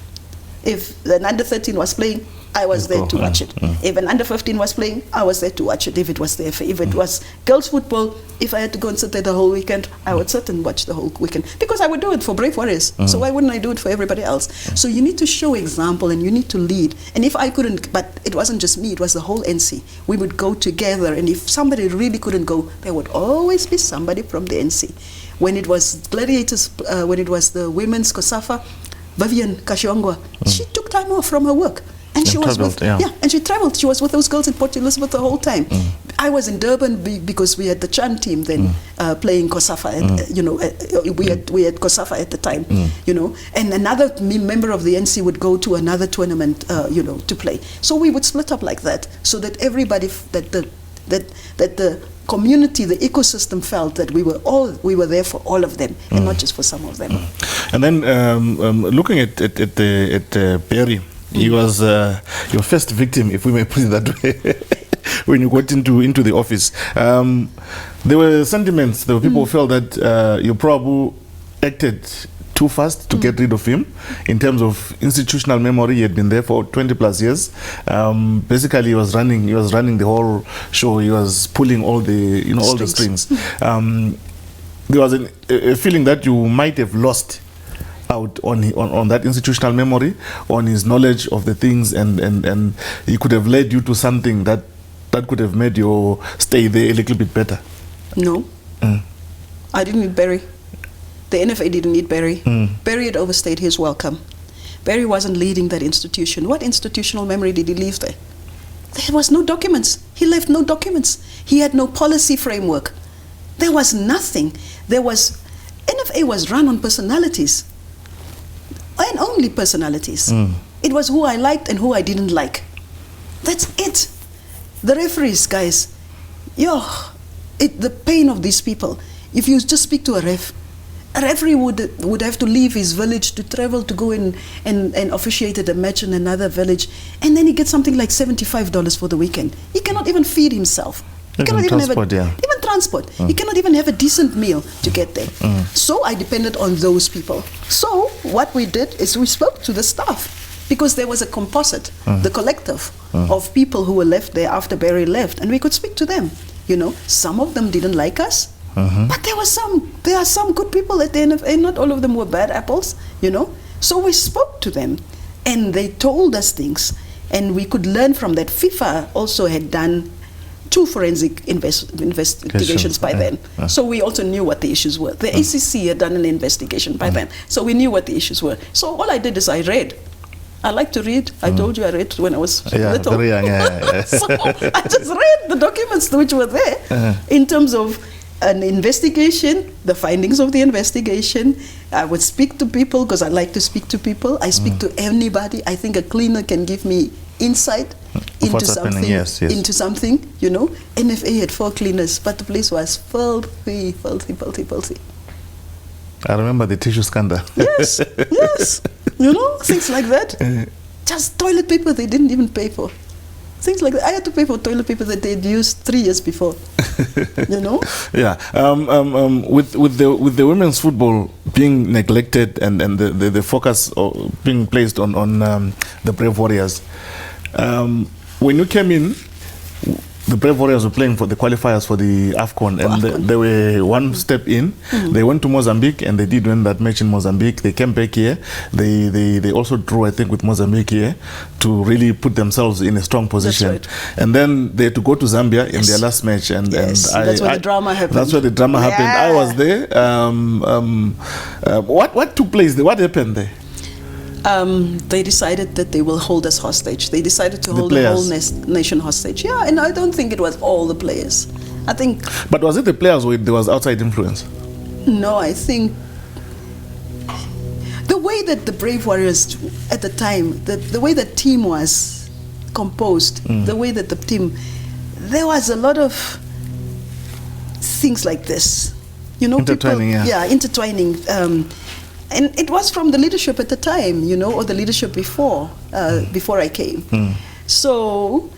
If the under 13 was playing, I was there to watch it. If an under 15 was playing, I was there to watch it. If it was there, if it was girls football, if I had to go and sit there the whole weekend, I would sit and watch the whole weekend, because I would do it for Brave Warriors. So why wouldn't I do it for everybody else? So you need to show example and you need to lead. And if I couldn't, but it wasn't just me, it was the whole NC. We would go together, and if somebody really couldn't go, there would always be somebody from the NC. When it was Gladiators, when it was the women's COSAFA, Vivian Kashongwa, she took time off from her work. And she was with, and she traveled. She was with those girls in Port Elizabeth the whole time. I was in Durban because we had the Chan team then playing COSAFA. And, we had COSAFA at the time, And another member of the NC would go to another tournament, to play. So we would split up like that, so that everybody, that the community, the ecosystem felt that we were there for all of them, and not just for some of them. And then looking at Perry. He was your first victim, if we may put it that way, when you got into the office. There were sentiments, there were people who felt that you probably acted too fast to get rid of him. In terms of institutional memory, he had been there for 20 plus years. Basically, he was running the whole show. He was pulling all the all the strings. There was a feeling that you might have lost out on that institutional memory, on his knowledge of the things, and he could have led you to something that could have made your stay there a little bit better. No, I didn't need Barry. The NFA didn't need Barry. Barry had overstayed his welcome. Barry wasn't leading that institution. What institutional memory did he leave there? There was no documents. He left no documents. He had no policy framework. There was nothing. NFA was run on personalities. And only personalities. It was who I liked and who I didn't like. That's it. The referees, guys, the pain of these people. If you just speak to a referee would have to leave his village to travel to go and officiate at a match in another village, and then he gets something like $75 for the weekend. He cannot even feed himself. He cannot even even transport. He cannot even have a decent meal to get there. So I depended on those people. So what we did is we spoke to the staff, because there was a composite, the collective of people who were left there after Barry left, and we could speak to them. Some of them didn't like us, but there are some good people at the NFA. Not all of them were bad apples, So we spoke to them, and they told us things, and we could learn from that. FIFA also had done 2 forensic investigations by then. So we also knew what the issues were. The ACC had done an investigation by then. So we knew what the issues were. So all I did is I read. I like to read. I told you I read when I was little. Very young, So I just read the documents which were there in terms of an investigation, the findings of the investigation. I would speak to people because I like to speak to people. I speak to anybody. I think a cleaner can give me insight into something, into something, NFA had 4 cleaners, but the place was filthy. I remember the tissue scandal. Yes, things like that. Just toilet paper they didn't even pay for. Things like that. I had to pay for toilet paper that they'd used 3 years before. Yeah. With the women's football being neglected and the focus being placed on the Brave Warriors, when you came in, the Brave Warriors were playing for the qualifiers for the AFCON, and they were one step in. They went to Mozambique, and they did win that match in Mozambique. They came back here. They also drew, I think, with Mozambique here to really put themselves in a strong position. That's right. And then they had to go to Zambia in their last match, and that's where the drama happened. That's where the drama happened. I was there. What took place there? What happened there? They decided that they will hold us hostage. They decided to hold the players? whole nation hostage. Yeah, and I don't think it was all the players. I think... But was it the players or there was outside influence? No, I think the way that the Brave Warriors at the time, the way the team was composed, the way that the team, there was a lot of things like this. You know, intertwining, intertwining. And it was from the leadership at the time, you know, or the leadership before I came. So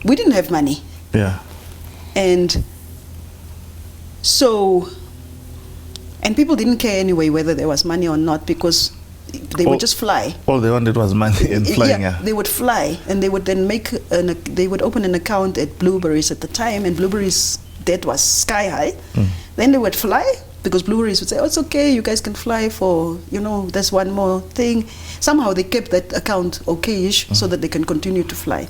we didn't have money. Yeah. And so, and people didn't care anyway whether there was money or not, because they would just fly. All they wanted was money and flying. Yeah, they would fly, and they would then they would open an account at Blueberries at the time, and Blueberries' debt was sky high. Then they would fly, because Blueberries would say, oh, it's okay, you guys can fly for, you know, there's one more thing. Somehow they kept that account okay-ish so that they can continue to fly.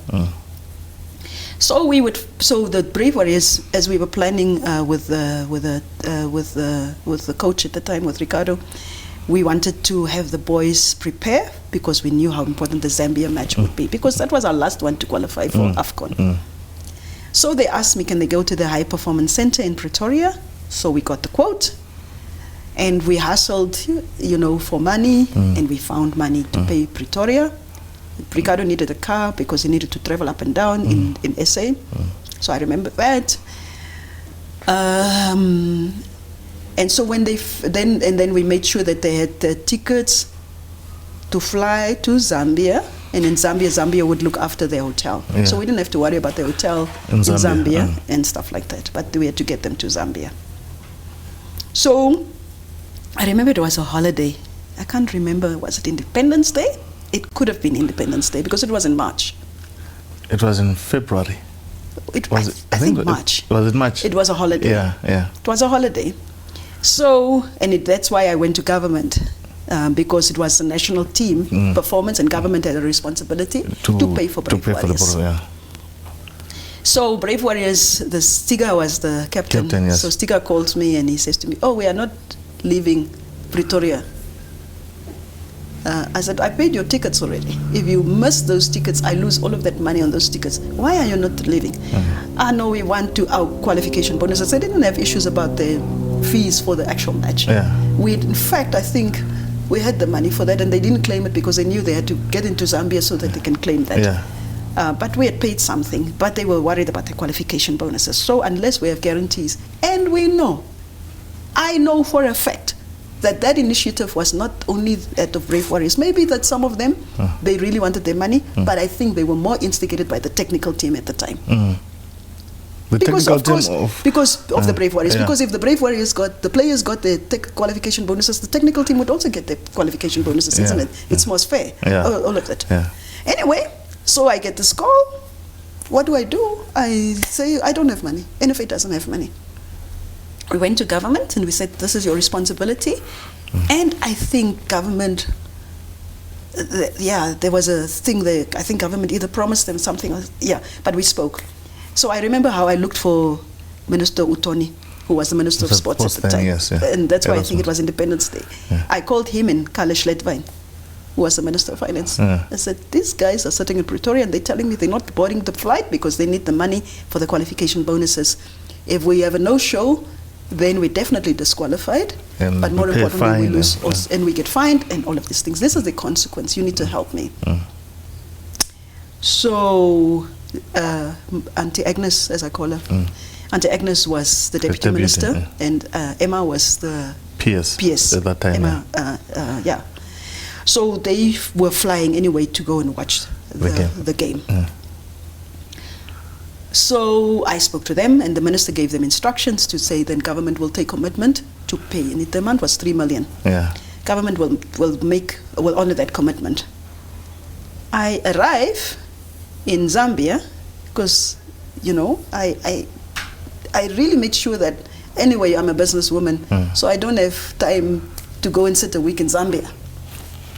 So the Brave Warriors, as we were planning with the coach at the time, with Ricardo, we wanted to have the boys prepare, because we knew how important the Zambia match would be, because that was our last one to qualify for AFCON. So they asked me, can they go to the High Performance Center in Pretoria? So we got the quote, and we hustled, you know, for money, and we found money to pay Pretoria. Ricardo needed a car because he needed to travel up and down in SA. So I remember that. And so when they then we made sure that they had the tickets to fly to Zambia, and in Zambia would look after their hotel. So we didn't have to worry about the hotel in Zambia and stuff like that, but we had to get them to Zambia. So I remember it was a holiday. I can't remember, was it Independence Day? It could have been Independence Day, because it was in March. It was in February. I think March. Was it March? It was a holiday. Yeah. It was a holiday. So, and that's why I went to government, because it was a national team performance, and government had a responsibility to pay for Brave Warriors. So Brave Warriors, the Stiga was the captain. Yes. So Stiga calls me and he says to me, oh, we are not leaving Pretoria. I said, I paid your tickets already. If you miss those tickets, I lose all of that money on those tickets. Why are you not leaving? No, we want to our qualification bonuses. I didn't have issues about the fees for the actual match. In fact, I think we had the money for that, and they didn't claim it because they knew they had to get into Zambia so that they can claim that. But we had paid something, but they were worried about the qualification bonuses. So unless we have guarantees, and I know for a fact that initiative was not only at the Brave Warriors. Maybe that some of them, they really wanted their money, but I think they were more instigated by the technical team at the time. Because of the Brave Warriors. Because if the Brave Warriors the players got the qualification bonuses, the technical team would also get the qualification bonuses, isn't it? It's more fair, all of that. Anyway, so I get this call. What do? I say, I don't have money. NFA doesn't have money. We went to government and we said, this is your responsibility. And I think government, there was a thing that I think government either promised them something, but we spoke. So I remember how I looked for Minister Utoni, who was the Minister of Sports at the time. And that's why I think it was Independence Day. I called him and Kale Schledwijn, who was the Minister of Finance. I said, these guys are sitting in Pretoria and they're telling me they're not boarding the flight because they need the money for the qualification bonuses. If we have a no-show, then we're definitely disqualified, but more importantly, we lose and we get fined and all of these things. This is the consequence. You need to help me. So, Auntie Agnes, as I call her, Auntie Agnes was the deputy minister, and Emma was the PS at that time. Emma, So they were flying anyway to go and watch the game. So I spoke to them, and the minister gave them instructions to say then government will take commitment to pay. And the demand was 3 million. Government will honor that commitment. I arrive in Zambia because, I really made sure that anyway I'm a businesswoman, so I don't have time to go and sit a week in Zambia.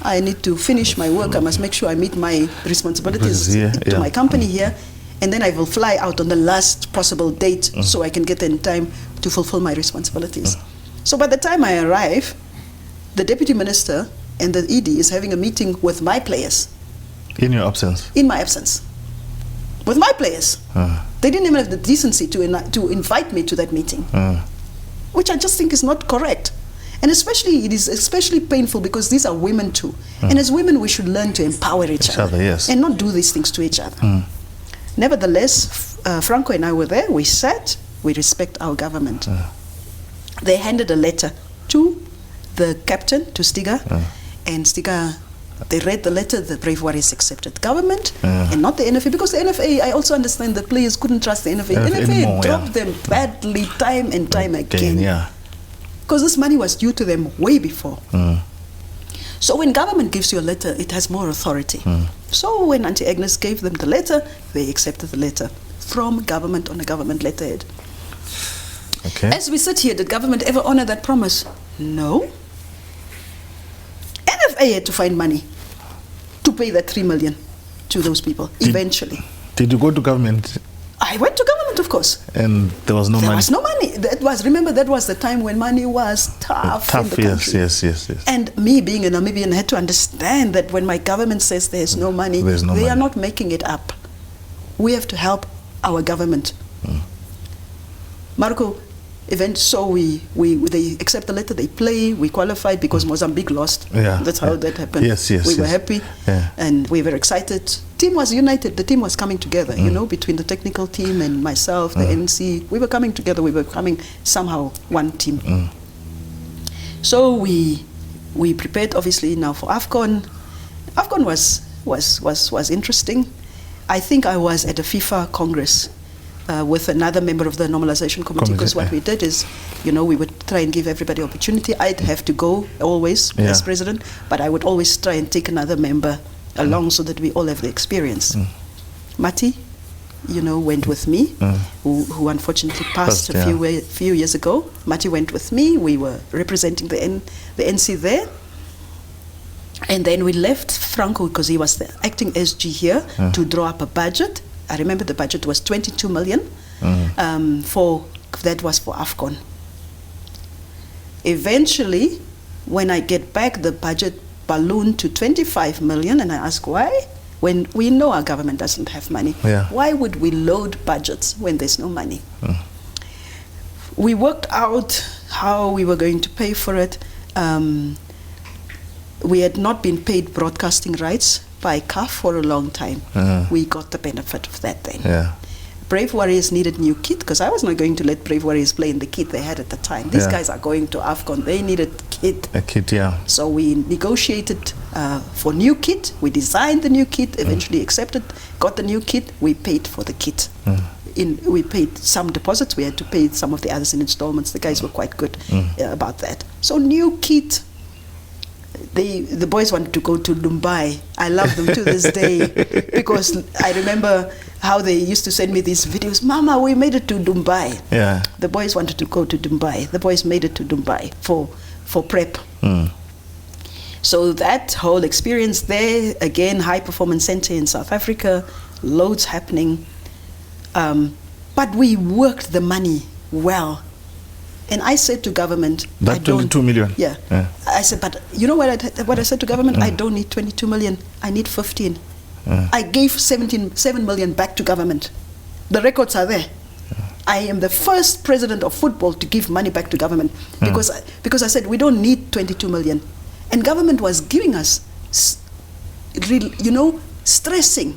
I need to finish my work. I must make sure I meet my responsibilities to my company here. And then I will fly out on the last possible date so I can get in time to fulfill my responsibilities. So by the time I arrive, the deputy minister and the ED is having a meeting with my players. In your absence? In my absence. With my players. They didn't even have the decency to invite me to that meeting. Which I just think is not correct. And it is especially painful because these are women too. And as women, we should learn to empower each other. Yes. And not do these things to each other. Nevertheless, Franco and I were there. We sat. We respect our government. They handed a letter to the captain, to Stiga. And Stiga, they read the letter. The Brave Warriors accepted government and not the NFA. Because the NFA, I also understand the players couldn't trust the NFA. The NFA dropped them badly time and time again. Because this money was due to them way before. So when government gives you a letter, it has more authority. So when Auntie Agnes gave them the letter, they accepted the letter from government on a government letterhead. Okay. As we sit here, did government ever honor that promise? No. NFA had to find money to pay that 3 million to those people, eventually. Did you go to government? I went to government, of course. And there was no money? There was no money. Remember, that was the time when money was tough in the country. Yes. And me, being a Namibian, had to understand that when my government says there's no money, they are not making it up. We have to help our government. Marco, they accept the letter, they play, we qualified because Mozambique lost. That's how that happened. We were happy and we were excited. Team was united, the team was coming together, you know, between the technical team and myself, the NC. We were coming together, we were becoming somehow one team. So we prepared obviously now for AFCON. AFCON was interesting. I think I was at a FIFA Congress with another member of the normalization committee, because what we did is, you know, we would try and give everybody opportunity. I'd have to go always as president, but I would always try and take another member along so that we all have the experience. Mati, you know, went with me, who unfortunately passed a few years ago. Mati went with me. We were representing the NC there. And then we left Franco, because he was the acting SG here, to draw up a budget. I remember the budget was 22 million. That was for AFCON. Eventually, when I get back, the budget ballooned to 25 million, and I ask why? When we know our government doesn't have money. Why would we load budgets when there's no money? We worked out how we were going to pay for it. We had not been paid broadcasting rights by CAF for a long time. We got the benefit of that then. Brave Warriors needed new kit, because I was not going to let Brave Warriors play in the kit they had at the time. These guys are going to AFCON. They needed kit. A kit, So we negotiated for new kit. We designed the new kit, eventually accepted, got the new kit. We paid for the kit. We paid some deposits. We had to pay some of the others in installments. The guys were quite good about that. So new kit. The boys wanted to go to Dubai. I love them to this day, because I remember how they used to send me these videos. Mama, we made it to Dubai. The boys wanted to go to Dubai. The boys made it to Dubai for prep. So that whole experience there, again, high performance center in South Africa, loads happening. But we worked the money well. And I said to government, that 22 million. I said, but you know what I said to government? I don't need 22 million. I need 15. I gave 7 million back to government. The records are there. I am the first president of football to give money back to government, because I said we don't need 22 million. And government was giving us, you know, stressing.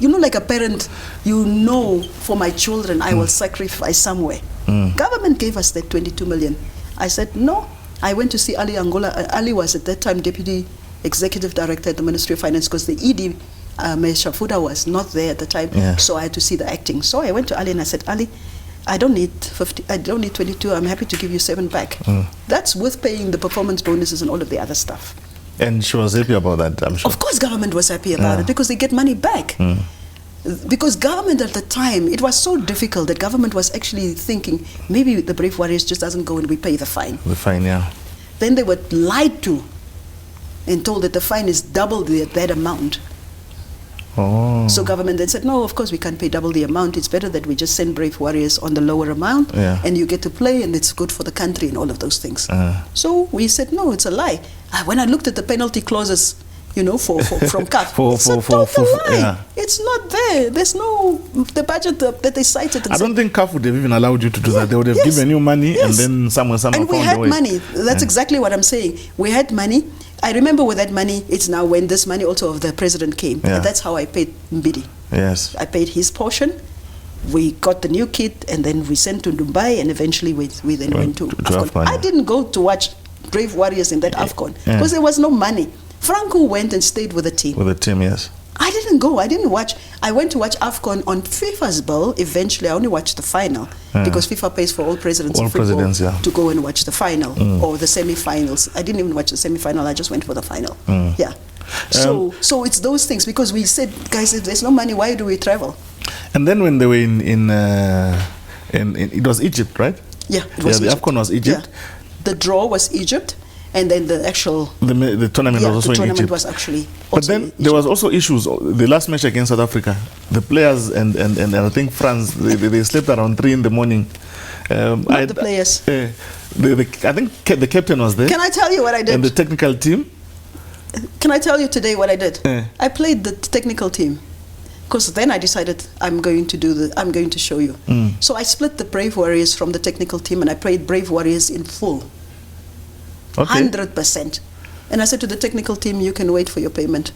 You know, like a parent, you know, for my children, I will sacrifice somewhere. Government gave us that 22 million. I said, no. I went to see Ali Angola. Ali was at that time Deputy Executive Director at the Ministry of Finance, because the ED, Meshafuda, was not there at the time. So I had to see the acting. So I went to Ali and I said, Ali, I don't need 50. I don't need 22. I'm happy to give you 7 back. That's with paying the performance bonuses and all of the other stuff. And she was happy about that, I'm sure. Of course government was happy about it, because they get money back. Because government at the time, it was so difficult that government was actually thinking, maybe the Brave Warriors just doesn't go and we pay the fine. The fine, Then they were lied to and told that the fine is double that amount. Oh. So government then said, no, of course we can't pay double the amount. It's better that we just send Brave Warriors on the lower amount, and you get to play, and it's good for the country and all of those things. So we said, no, it's a lie. When I looked at the penalty clauses, from CAF, it's a total lie. It's not there. There's no, the budget that they cited. I don't think CAF would have even allowed you to do that. They would have given you money, and then someone and we had money. That's exactly what I'm saying. We had money. I remember with that money, it's now when this money also of the president came. And that's how I paid Mbidi. Yes. I paid his portion. We got the new kit, and then we sent to Dubai, and eventually we then went to AFCON. AFCON. I didn't go to watch Brave Warriors in that AFCON because there was no money. Franco went and stayed with the team. With the team, yes. I didn't go. I didn't watch. I went to watch AFCON on FIFA's bill. Eventually, I only watched the final because FIFA pays for all presidents of football to go and watch the final or the semi-finals. I didn't even watch the semi-final. I just went for the final. Yeah. So it's those things, because we said, guys, if there's no money, why do we travel? And then when they were in it was Egypt, right? Yeah, it was the Egypt. AFCON was Egypt. Yeah. The draw was Egypt. And then the actual the tournament was also in Egypt. Was actually but then there was also issues. The last match against South Africa, the players and I think France, they slept around 3 in the morning. Not the players. I think the captain was there. Can I tell you what I did? And the technical team. Can I tell you today what I did? I played the technical team, because then I decided I'm going to show you. So I split the Brave Warriors from the technical team, and I played Brave Warriors in full. 100%. And I said to the technical team, you can wait for your payment.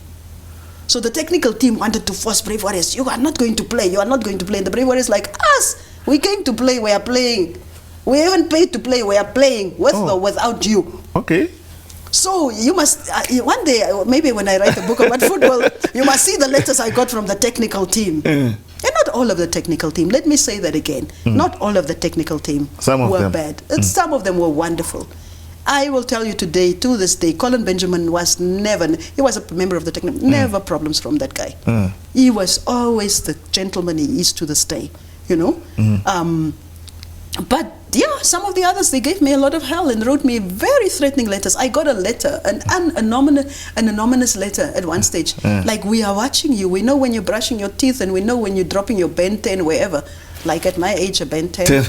So the technical team wanted to force Brave Warriors, you are not going to play, you are not going to play. And the Brave Warriors like, us, we came to play, we are playing. We haven't paid to play, we are playing, with or without you. Okay. So you must, one day, maybe when I write a book about football, you must see the letters I got from the technical team. And not all of the technical team, let me say that again. Not all of the technical team were bad. Some of them were wonderful. I will tell you today, to this day, Colin Benjamin was never, he was a member of the technical, never problems from that guy. He was always the gentleman he is to this day, But yeah, some of the others, they gave me a lot of hell and wrote me very threatening letters. I got a letter, an anonymous letter at one stage. Like, we are watching you. We know when you're brushing your teeth, and we know when you're dropping your Ben 10 wherever. Like at my age, a Ben 10.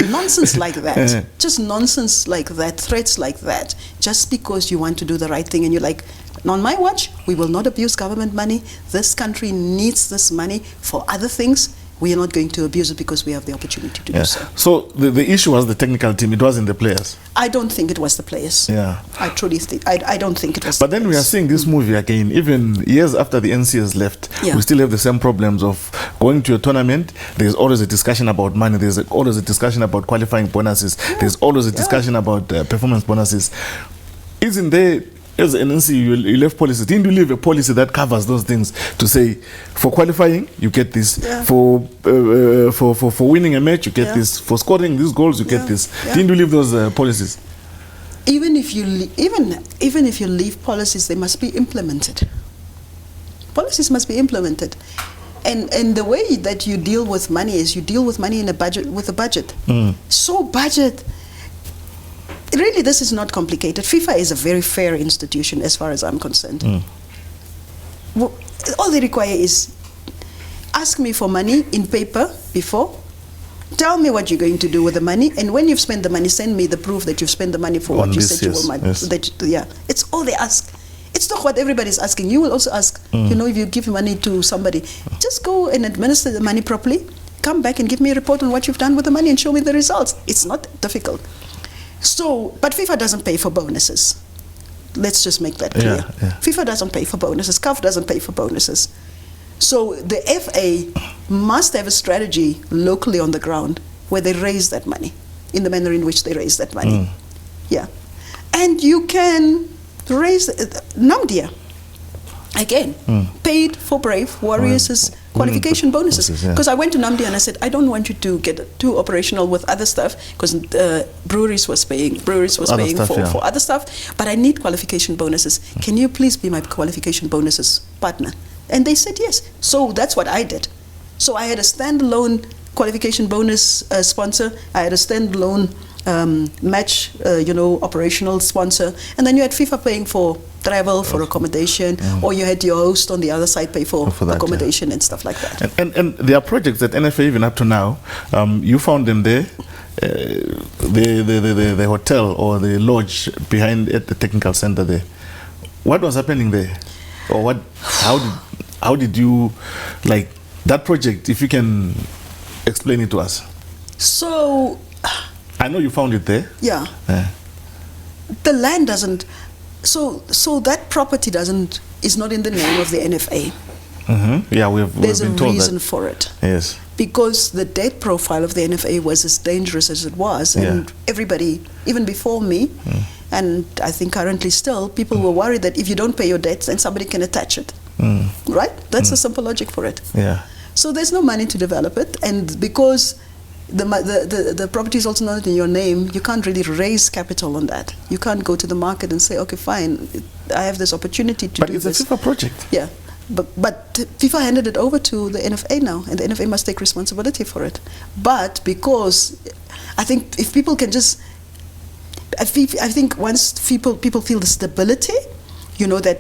Nonsense like that. Just nonsense like that, threats like that. Just because you want to do the right thing, and you're like, on my watch, we will not abuse government money. This country needs this money for other things. We are not going to abuse it because we have the opportunity to do so. So the issue was the technical team. It wasn't the players. I don't think it was the players. Yeah. I truly think. I don't think it was. But then we are seeing this movie again. Even years after the NC has left, we still have the same problems of going to a tournament. There's always a discussion about money. There's always a discussion about qualifying bonuses. There's always a discussion about performance bonuses. Isn't there? As an NC, you left policy. Didn't you leave a policy that covers those things to say, for qualifying, you get this. For winning a match, you get this. For scoring these goals, you get this. Didn't you leave those policies? Even if you leave policies, they must be implemented. Policies must be implemented. And the way that you deal with money is you deal with money in a budget, with a budget. So budget. Really, this is not complicated. FIFA is a very fair institution as far as I'm concerned. All they require is ask me for money in paper before, tell me what you're going to do with the money, and when you've spent the money, send me the proof that you've spent the money for what you said you were. It's all they ask. It's not what everybody's asking. You will also ask, if you give money to somebody, just go and administer the money properly, come back and give me a report on what you've done with the money and show me the results. It's not difficult. So, but FIFA doesn't pay for bonuses. Let's just make that clear. FIFA doesn't pay for bonuses. CAF doesn't pay for bonuses. So the FA must have a strategy locally on the ground where they raise that money in the manner in which they raise that money. And you can raise Namibia again, paid for Brave Warriors' qualification bonuses. Because I went to Namibia and I said, I don't want you to get too operational with other stuff, because breweries was paying for other stuff, but I need qualification bonuses. Can you please be my qualification bonuses partner? And they said yes. So that's what I did. So I had a standalone qualification bonus sponsor. I had a standalone match, operational sponsor, and then you had FIFA paying for travel, for accommodation, or you had your host on the other side pay for that, accommodation and stuff like that. And there are projects at NFA even up to now. You found them there. The hotel or the lodge behind at the technical center there. What was happening there, or how did you like that project? If you can explain it to us. So, I know you found it there. Yeah. The land doesn't. So that property is not in the name of the NFA. Mm-hmm. Yeah, we've There's been a told reason that. for it. Yes. Because the debt profile of the NFA was as dangerous as it was, and everybody, even before me, and I think currently still, people were worried that if you don't pay your debts, then somebody can attach it. Right? That's the simple logic for it. Yeah. So there's no money to develop it, and because the property is also not in your name, you can't really raise capital on that. You can't go to the market and say, okay, fine, I have this opportunity to do this. But it's a FIFA project. Yeah. But FIFA handed it over to the NFA now, and the NFA must take responsibility for it. But because I think if people can just, I think once people feel the stability, that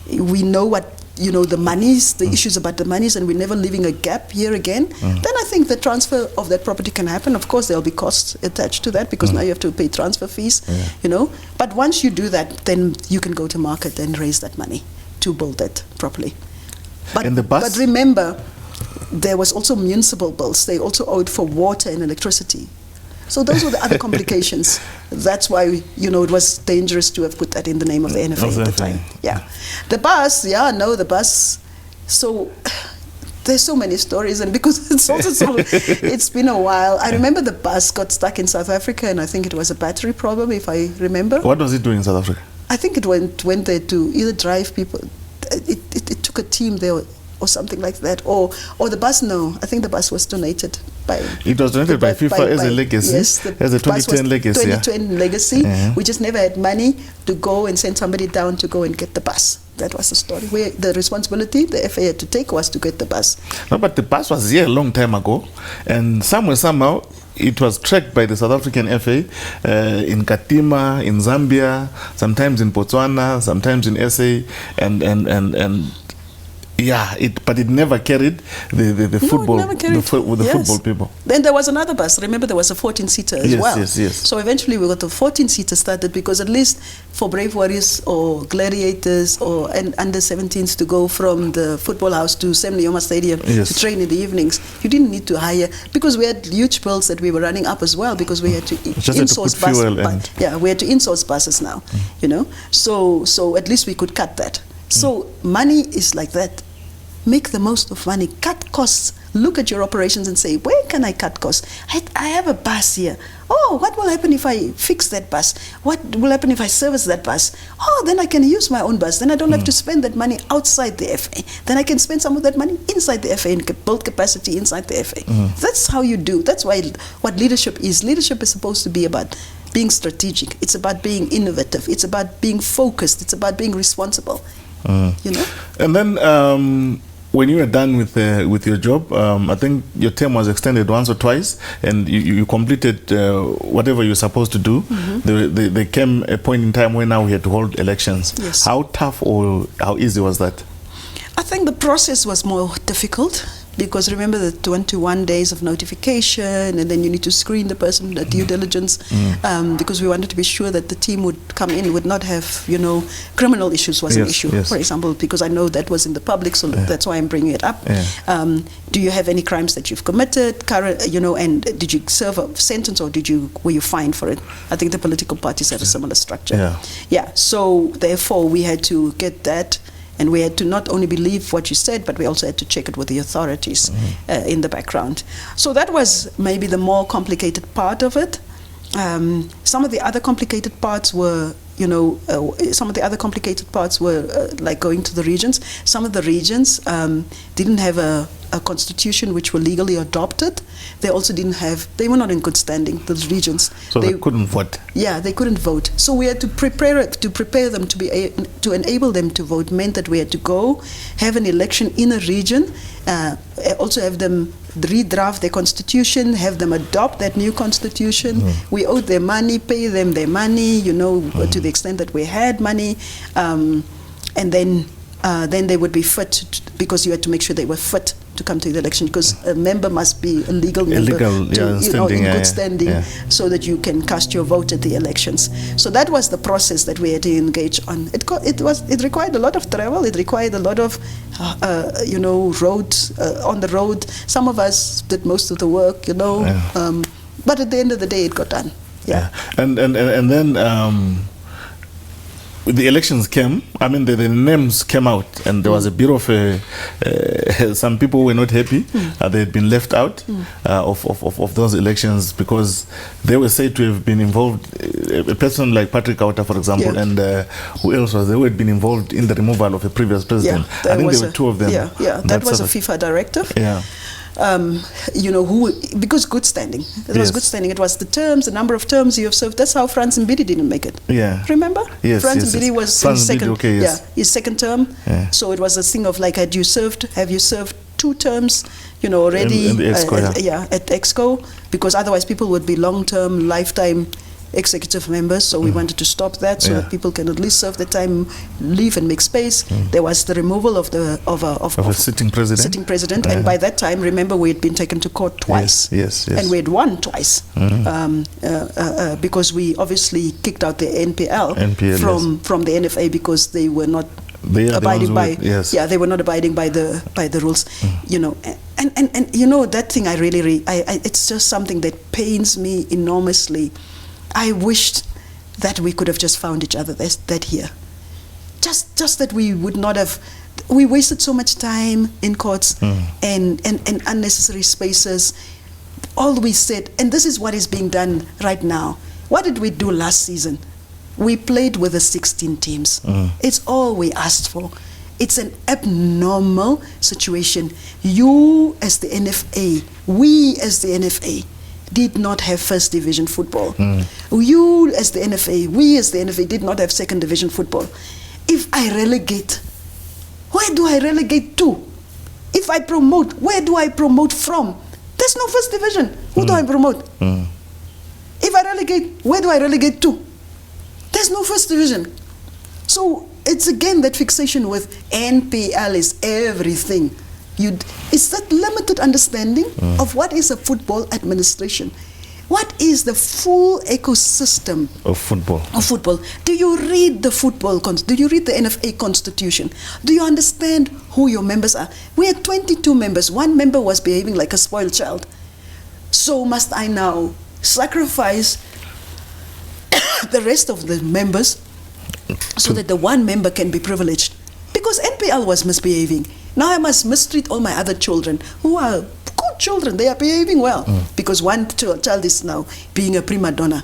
we know what, the monies, the issues about the monies, and we're never leaving a gap here again, then I think the transfer of that property can happen. Of course, there'll be costs attached to that, because now you have to pay transfer fees, But once you do that, then you can go to market and raise that money to build it properly. But remember, there was also municipal bills. They also owed for water and electricity. So those were the other complications. That's why, it was dangerous to have put that in the name of the NFA at the time. Yeah. The bus, so there's so many stories, and because it's also it's been a while. I remember the bus got stuck in South Africa, and I think it was a battery problem, if I remember. What was it doing in South Africa? I think it went there to either drive people. It took a team there or something like that, or the bus. No, I think the bus was donated by. It was donated by FIFA as a legacy. Yes, as a 2010 legacy. 2010 legacy. We just never had money to go and send somebody down to go and get the bus. That was the story. Where the responsibility the FA had to take was to get the bus. No, but the bus was here a long time ago, and somehow it was tracked by the South African FA in Katima, in Zambia, sometimes in Botswana, sometimes in SA, and but it never carried the football with the football people. Then there was another bus. Remember, there was a 14-seater as well. Yes. So eventually we got the 14-seater started, because at least for Brave Warriors or Gladiators or under 17s to go from the football house to Sam Nujoma Stadium to train in the evenings, you didn't need to hire, because we had huge bills that we were running up as well, because we had to insource buses. We had to insource buses now, So at least we could cut that. So money is like that. Make the most of money, cut costs, look at your operations and say, where can I cut costs? I have a bus here. Oh, what will happen if I fix that bus? What will happen if I service that bus? Oh, then I can use my own bus. Then I don't have to spend that money outside the FA. Then I can spend some of that money inside the FA and build capacity inside the FA. That's how you do. That's why what leadership is. Leadership is supposed to be about being strategic. It's about being innovative. It's about being focused. It's about being responsible. And then when you were done with your job, I think your term was extended once or twice, and you completed whatever you were supposed to do. There came a point in time where now we had to hold elections. Yes. How tough or how easy was that? I think the process was more difficult, because remember the 21 days of notification, and then you need to screen the person, the due diligence, because we wanted to be sure that the team would come in, would not have, criminal issues was an issue, for example, because I know that was in the public, so that's why I'm bringing it up. Do you have any crimes that you've committed, and did you serve a sentence, or were you fined for it? I think the political parties have a similar structure. So therefore we had to get that. And we had to not only believe what you said, but we also had to check it with the authorities in the background. So that was maybe the more complicated part of it. Some of the other complicated parts were, like going to the regions. Some of the regions didn't have a constitution which were legally adopted. They also they were not in good standing, those regions. So they couldn't vote? Yeah, they couldn't vote. So we had to prepare them to enable them to vote, meant that we had to go, have an election in a region, also have them redraft their constitution, have them adopt that new constitution. We owed their money, pay them their money, to the extent that we had money, and then they would be fit, because you had to make sure they were fit to come to the election, because a member must be a legal member in good standing, so that you can cast your vote at the elections. So that was the process that we had to engage on. It required a lot of travel. It required a lot of roads on the road. Some of us did most of the work, but at the end of the day, it got done. And then. The elections came, the names came out, and there was a bit of some people were not happy. They had been left out of those elections, because they were said to have been involved, a person like Patrick Kauta, for example, and who else was there, who had been involved in the removal of a previous president. I think there were two of them. That was a FIFA directive. Because good standing. It was good standing. It was the number of terms you have served. That's how Frans Mbidi didn't make it. Remember? Yes. Frans Mbidi was his second term. So it was a thing of like, have you served 2 terms, already? In the Exco, at Exco, because otherwise people would be long-term, lifetime executive members, so we wanted to stop that, so that people can at least serve the time, leave and make space. There was the removal of a sitting president, and by that time, remember, we had been taken to court twice. Yes. And we had won twice, because we obviously kicked out the NPL from the NFA, because they were not abiding by they were not abiding by the rules. And that thing, I really it's just something that pains me enormously. I wished that we could have just found each other that here. Just that we would not have. We wasted so much time in courts and unnecessary spaces. All we said, and this is what is being done right now. What did we do last season? We played with the 16 teams. It's all we asked for. It's an abnormal situation. You as the NFA, we as the NFA, did not have first division football. You as the NFA, we as the NFA did not have second division football. If I relegate, where do I relegate to? If I promote, where do I promote from? There's no first division. Who do I promote? If I relegate, where do I relegate to? There's no first division. So it's again that fixation with NPL is everything. It's that limited understanding of what is a football administration. What is the full ecosystem of football? Do you read the football? Do you read the NFA constitution? Do you understand who your members are? We had 22 members. One member was behaving like a spoiled child. So must I now sacrifice the rest of the members so that the one member can be privileged? Because NPL was misbehaving. Now I must mistreat all my other children who are good children. They are behaving well because one child is now being a prima donna.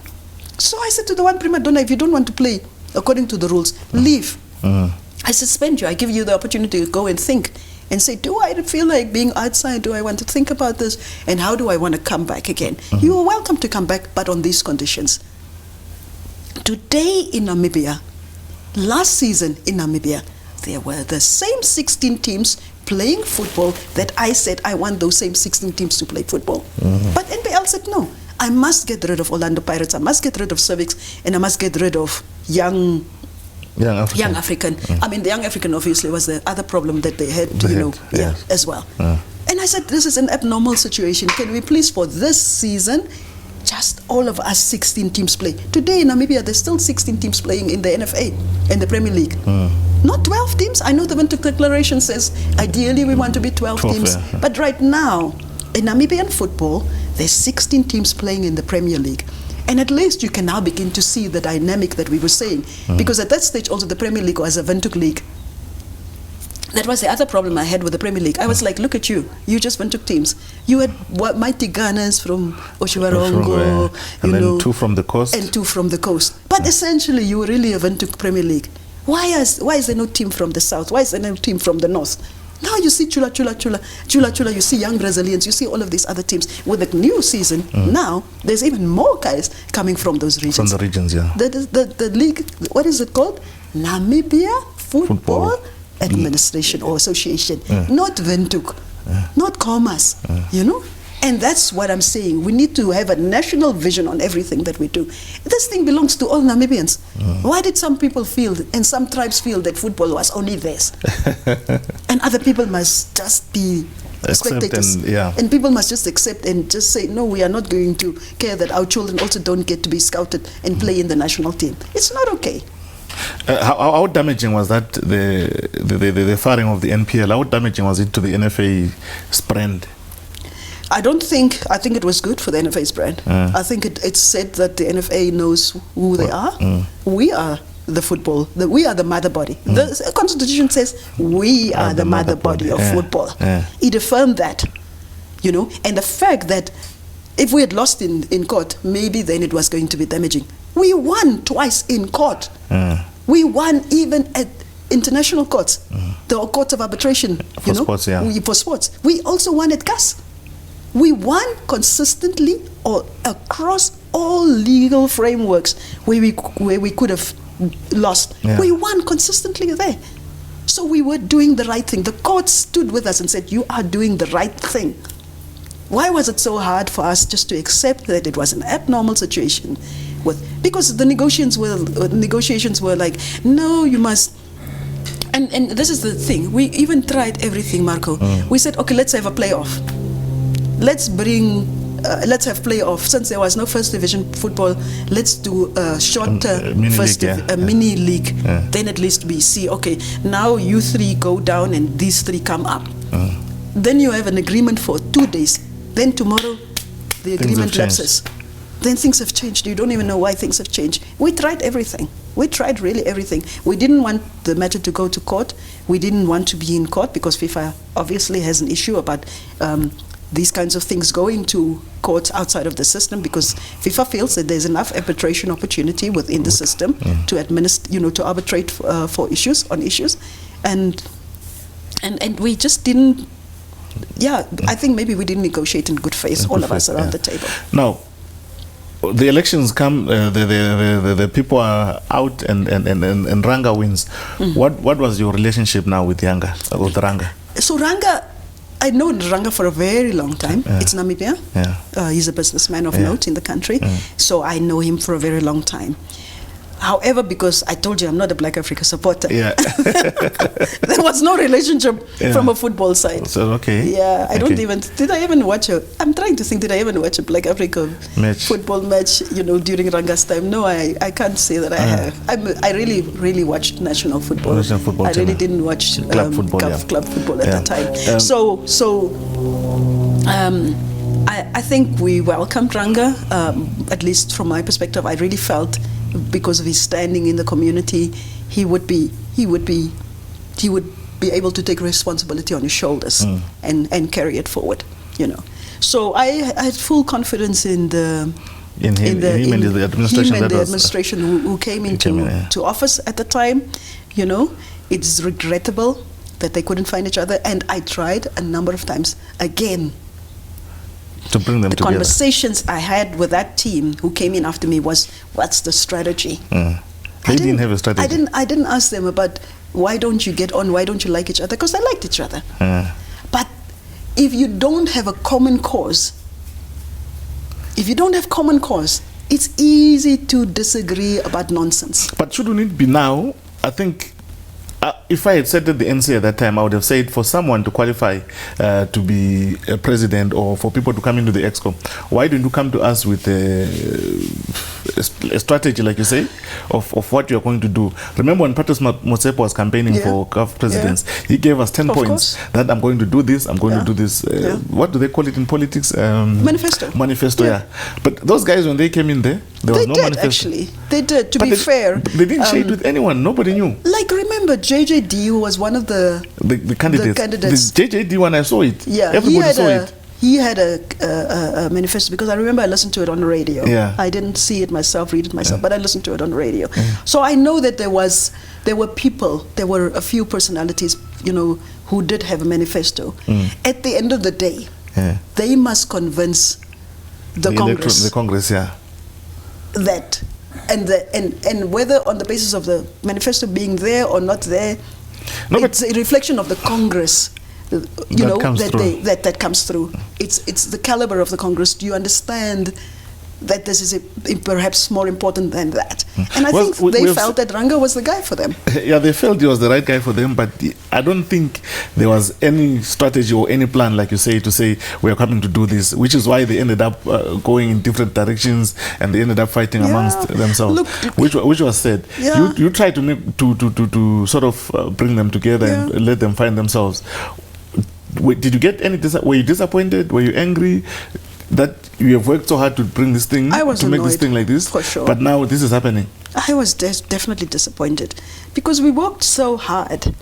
So I said to the one prima donna, if you don't want to play according to the rules, leave. I suspend you. I give you the opportunity to go and think and say, do I feel like being outside? Do I want to think about this? And how do I want to come back again? You are welcome to come back, but on these conditions. Today in Namibia, last season in Namibia, there were the same 16 teams playing football that I said I want those same 16 teams to play football. But NPL said no. I must get rid of Orlando Pirates. I must get rid of Civics, and I must get rid of Young African. I mean, the Young African obviously was the other problem that they had, as well. And I said, this is an abnormal situation. Can we please, for this season, just all of us 16 teams play? Today in Namibia, there's still 16 teams playing in the NFA and the Premier League. Not 12 teams. I know the Windhoek Declaration says ideally we want to be 12 teams. But right now, in Namibian football, there's 16 teams playing in the Premier League. And at least you can now begin to see the dynamic that we were saying. Because at that stage also the Premier League was a Windhoek league. That was the other problem I had with the Premier League. I was like, look at you. You just Windhoek teams. You had mighty Gunners from Oshiwarongo. And then 2 from the coast. And 2 from the coast. But essentially you were really a Windhoek Premier League. Why is there no team from the south? Why is there no team from the north? Now you see Chula, you see Young Brazilians, you see all of these other teams. With the new season, now there's even more guys coming from those regions. From the regions, yeah. The league, what is it called? Namibia Football Administration or Association. Not Windhoek, not Commerce, you know? And that's what I'm saying. We need to have a national vision on everything that we do. This thing belongs to all Namibians. Why did some people feel, and some tribes feel, that football was only theirs? And other people must just be spectators. And people must just accept and just say, no, we are not going to care that our children also don't get to be scouted and play in the national team. It's not okay. How damaging was that, the firing of the NPL? How damaging was it to the NFA's brand? I think it was good for the NFA's brand. I think it said that the NFA knows who they are. We are the football, we are the mother body. The Constitution says we are the mother body of football. It affirmed that, you know, and the fact that if we had lost in court, maybe then it was going to be damaging. We won twice in court. We won even at international courts, the courts of arbitration, for sports, for sports. We also won at CAS. We won consistently or across all legal frameworks where we could have lost. We won consistently there. So we were doing the right thing. The court stood with us and said, you are doing the right thing. Why was it so hard for us just to accept that it was an abnormal situation? Because the negotiations were like, no, you must. And this is the thing. We even tried everything, Marco. We said, okay, let's have a playoff. Let's have playoff. Since there was no first division football, let's do a shorter mini league. Then at least we see, okay, now you three go down and these three come up. Then you have an agreement for 2 days. Then tomorrow the agreement lapses. Then things have changed. You don't even know why things have changed. We tried everything. We tried really everything. We didn't want the matter to go to court. We didn't want to be in court because FIFA obviously has an issue about these kinds of things going to courts outside of the system, because FIFA feels that there's enough arbitration opportunity within the system to administer, to arbitrate for issues, and we just didn't. I think maybe we didn't negotiate in good faith, all of us around the table. Now, the elections come, the people are out, and Ranga wins. What was your relationship now with Ranga? So Ranga, I know Ranga for a very long time. It's Namibia. He's a businessman of note in the country. So I know him for a very long time. However, because I told you I'm not a Black Africa supporter, there was no relationship from a football side. So, did I even watch I'm trying to think, did I even watch a Black Africa football match, during Ranga's time? No, I can't say that I have. I really, really watched national football. I really didn't watch club football at that time. I think we welcomed Ranga, at least from my perspective. I really felt, because of his standing in the community, he would be able to take responsibility on his shoulders and carry it forward, So I had full confidence in the administration who came into office at the time. It's regrettable that they couldn't find each other, and I tried a number of times again to bring them together. Conversations I had with that team who came in after me was, what's the strategy? They didn't have a strategy. I didn't ask them about why don't you get on, why don't you like each other, because I liked each other. But if you don't have a common cause, it's easy to disagree about nonsense. But shouldn't it be now? I think if I had said at the NC at that time, I would have said, for someone to qualify to be a president, or for people to come into the EXCO, why don't you come to us with a strategy, like you say, of what you're going to do? Remember when Patrice Motsepe was campaigning for CAF presidents, he gave us 10 points that I'm going to do this, I'm going to do this. What do they call it in politics? Manifesto, But those guys, when they came in there was no manifesto. Actually, they did, to be fair. They didn't share it with anyone. Nobody knew. Like, remember, JJD, who was one of the candidates. The JJD one, I saw it. Yeah, everybody saw it. he had a manifesto, because I remember I listened to it on the radio. Yeah. I didn't see it myself, read it myself, but I listened to it on the radio. So I know that there were people, there were a few personalities, who did have a manifesto. At the end of the day, they must convince the Congress. The Congress, That, and whether on the basis of the manifesto being there or not there, it's a reflection of the Congress. That comes through. It's the caliber of the Congress. Do you understand that this is perhaps more important than that? And I think they felt that Ranga was the guy for them. Yeah, they felt he was the right guy for them, but I don't think there was any strategy or any plan, like you say, to say we are coming to do this, which is why they ended up going in different directions, and they ended up fighting amongst themselves. Look, which was said. Yeah. You tried to sort of bring them together and let them find themselves. Did you get any? Were you disappointed? Were you angry that you have worked so hard to bring this thing, to make this thing like this? For sure. But now this is happening. I was definitely disappointed, because we worked so hard,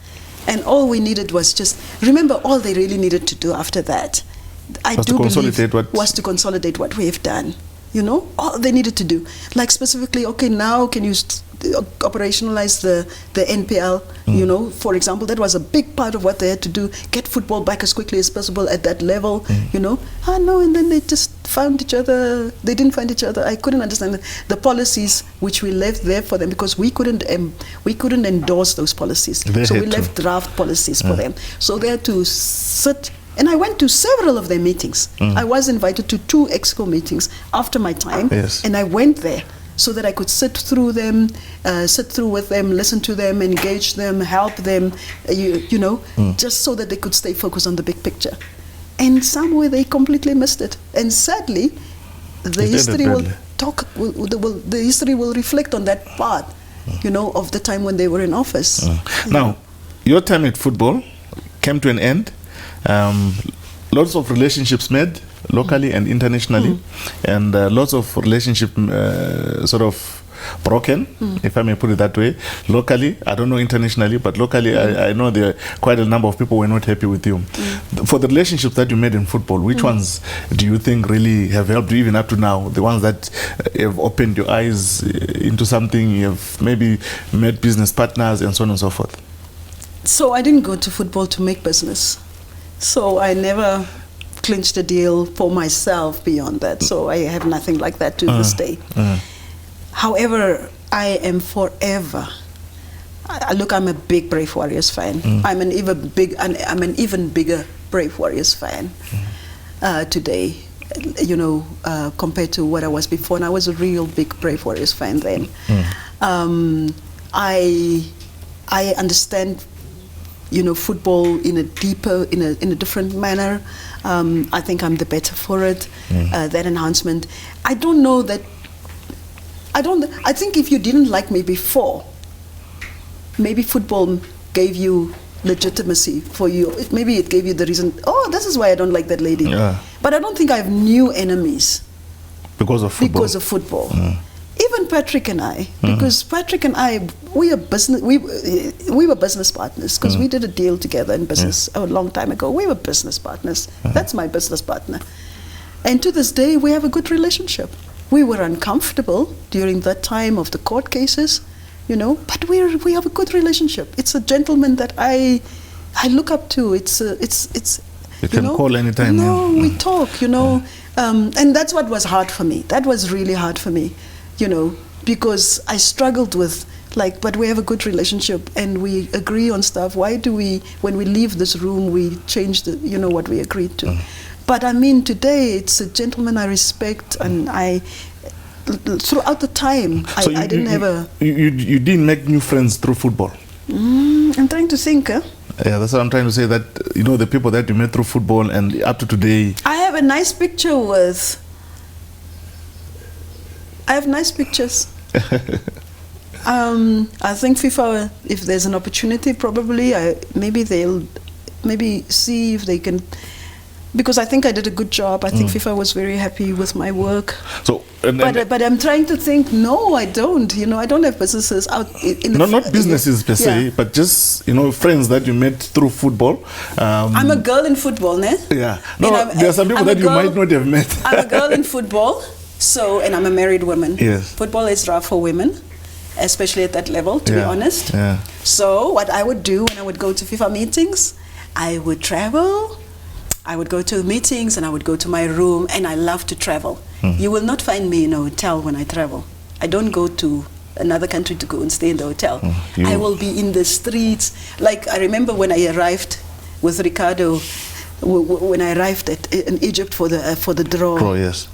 and all we needed was remember, all they really needed to do after that, was to consolidate what we have done. All they needed to do, like specifically, okay, now can you operationalize the NPL? For example, that was a big part of what they had to do, get football back as quickly as possible at that level. And then they just found each other. They didn't find each other. I couldn't understand the policies which we left there for them, because we couldn't endorse those policies. So we left draft policies for them. So they had to sit. And I went to several of their meetings. I was invited to 2 EXCO meetings after my time, and I went there so that I could sit through with them, listen to them, engage them, help them, just so that they could stay focused on the big picture. And somewhere they completely missed it. And sadly, the history will reflect on that part, of the time when they were in office. Now, your time at football came to an end. Lots of relationships made locally and internationally, and lots of relationships sort of broken, if I may put it that way. Locally, I don't know internationally, but locally, I know there are quite a number of people who were not happy with you. For the relationships that you made in football, which ones do you think really have helped you even up to now? The ones that have opened your eyes into something, you have maybe met business partners and so on and so forth? So I didn't go to football to make business. So I never clinched a deal for myself beyond that. So I have nothing like that to this day. However, I am forever. I'm a big Brave Warriors fan. I'm an even bigger Brave Warriors fan today. Compared to what I was before, and I was a real big Brave Warriors fan then. I understand. Football in a different manner. I think I'm the better for it. That enhancement. I think if you didn't like me before, maybe football gave you legitimacy for you. Maybe it gave you the reason, this is why I don't like that lady. But I don't think I have new enemies because of football. Even Patrick and I, because Patrick and I, we were business partners, because we did a deal together in business a long time ago. We were business partners. That's my business partner. And to this day, we have a good relationship. We were uncomfortable during that time of the court cases, but we have a good relationship. It's a gentleman that I look up to. You can call anytime. We talk, and that's what was hard for me. That was really hard for me. Because I struggled with, but we have a good relationship and we agree on stuff. Why do we, when we leave this room, we change what we agreed to? But I mean, today it's a gentleman I respect, and throughout the time, I didn't have a... You didn't make new friends through football? I'm trying to think, Yeah, that's what I'm trying to say, that, the people that you met through football and up to today... I have a nice picture with... I have nice pictures. I think FIFA, if there's an opportunity, probably maybe they'll see if they can because I think I did a good job. I think FIFA was very happy with my work. So, but I'm trying to think. No, I don't. I don't have businesses out in the. Not businesses per se, but just friends that you met through football. I'm a girl in football, ne? Yeah. No, there are some people that you might not have met. I'm a girl in football. And I'm a married woman. Yes. Football is rough for women, especially at that level, to be honest. Yeah. So what I would do when I would go to FIFA meetings, I would travel. I would go to meetings and I would go to my room, and I love to travel. You will not find me in a hotel when I travel. I don't go to another country to go and stay in the hotel. I will be in the streets. Like I remember when I arrived with Ricardo, when I arrived in Egypt for the draw. Oh, yes.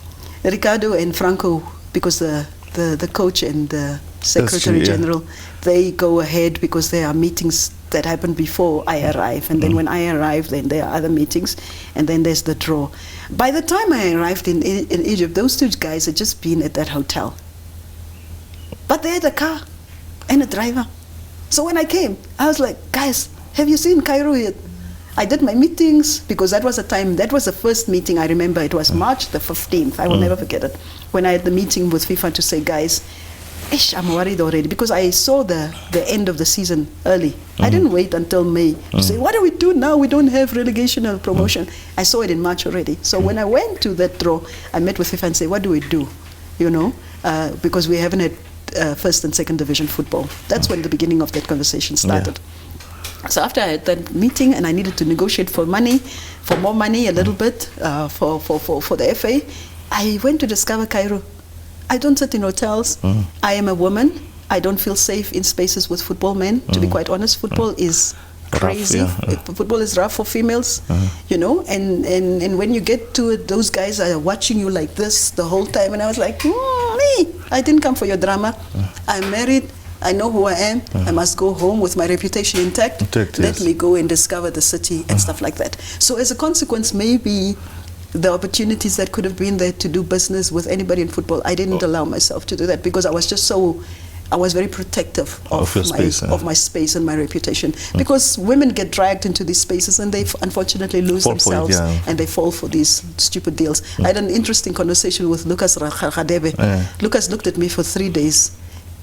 Ricardo and Franco, because the coach and the Secretary General, they go ahead because there are meetings that happen before I arrive. And then when I arrive, then there are other meetings, and then there's the draw. By the time I arrived in Egypt, those two guys had just been at that hotel. But they had a car and a driver. So when I came, I was like, guys, have you seen Cairo yet? I did my meetings, because that was the first meeting I remember. It was March the 15th. I will never forget it. When I had the meeting with FIFA to say, guys, I'm worried already, because I saw the end of the season early. I didn't wait until May to say, what do we do now? We don't have relegation or promotion. I saw it in March already. So when I went to that draw, I met with FIFA and said, what do we do? Because we haven't had first and second division football. That's when the beginning of that conversation started. Yeah. So after I had that meeting and I needed to negotiate for more money a little bit for the FA, I went to discover Cairo. I don't sit in hotels. I am a woman. I don't feel safe in spaces with football men. To be quite honest, football is crazy. Rough, Football is rough for females, and when you get to it, those guys are watching you like this the whole time. And I was like, me, I didn't come for your drama. I'm married. I know who I am. I must go home with my reputation intact. Let me go and discover the city and stuff like that. So as a consequence, maybe the opportunities that could have been there to do business with anybody in football, I didn't allow myself to do that, because I was very protective of my space and my reputation. Because women get dragged into these spaces and they unfortunately lose themselves and they fall for these stupid deals. I had an interesting conversation with Lucas Radebe. Lucas looked at me for 3 days.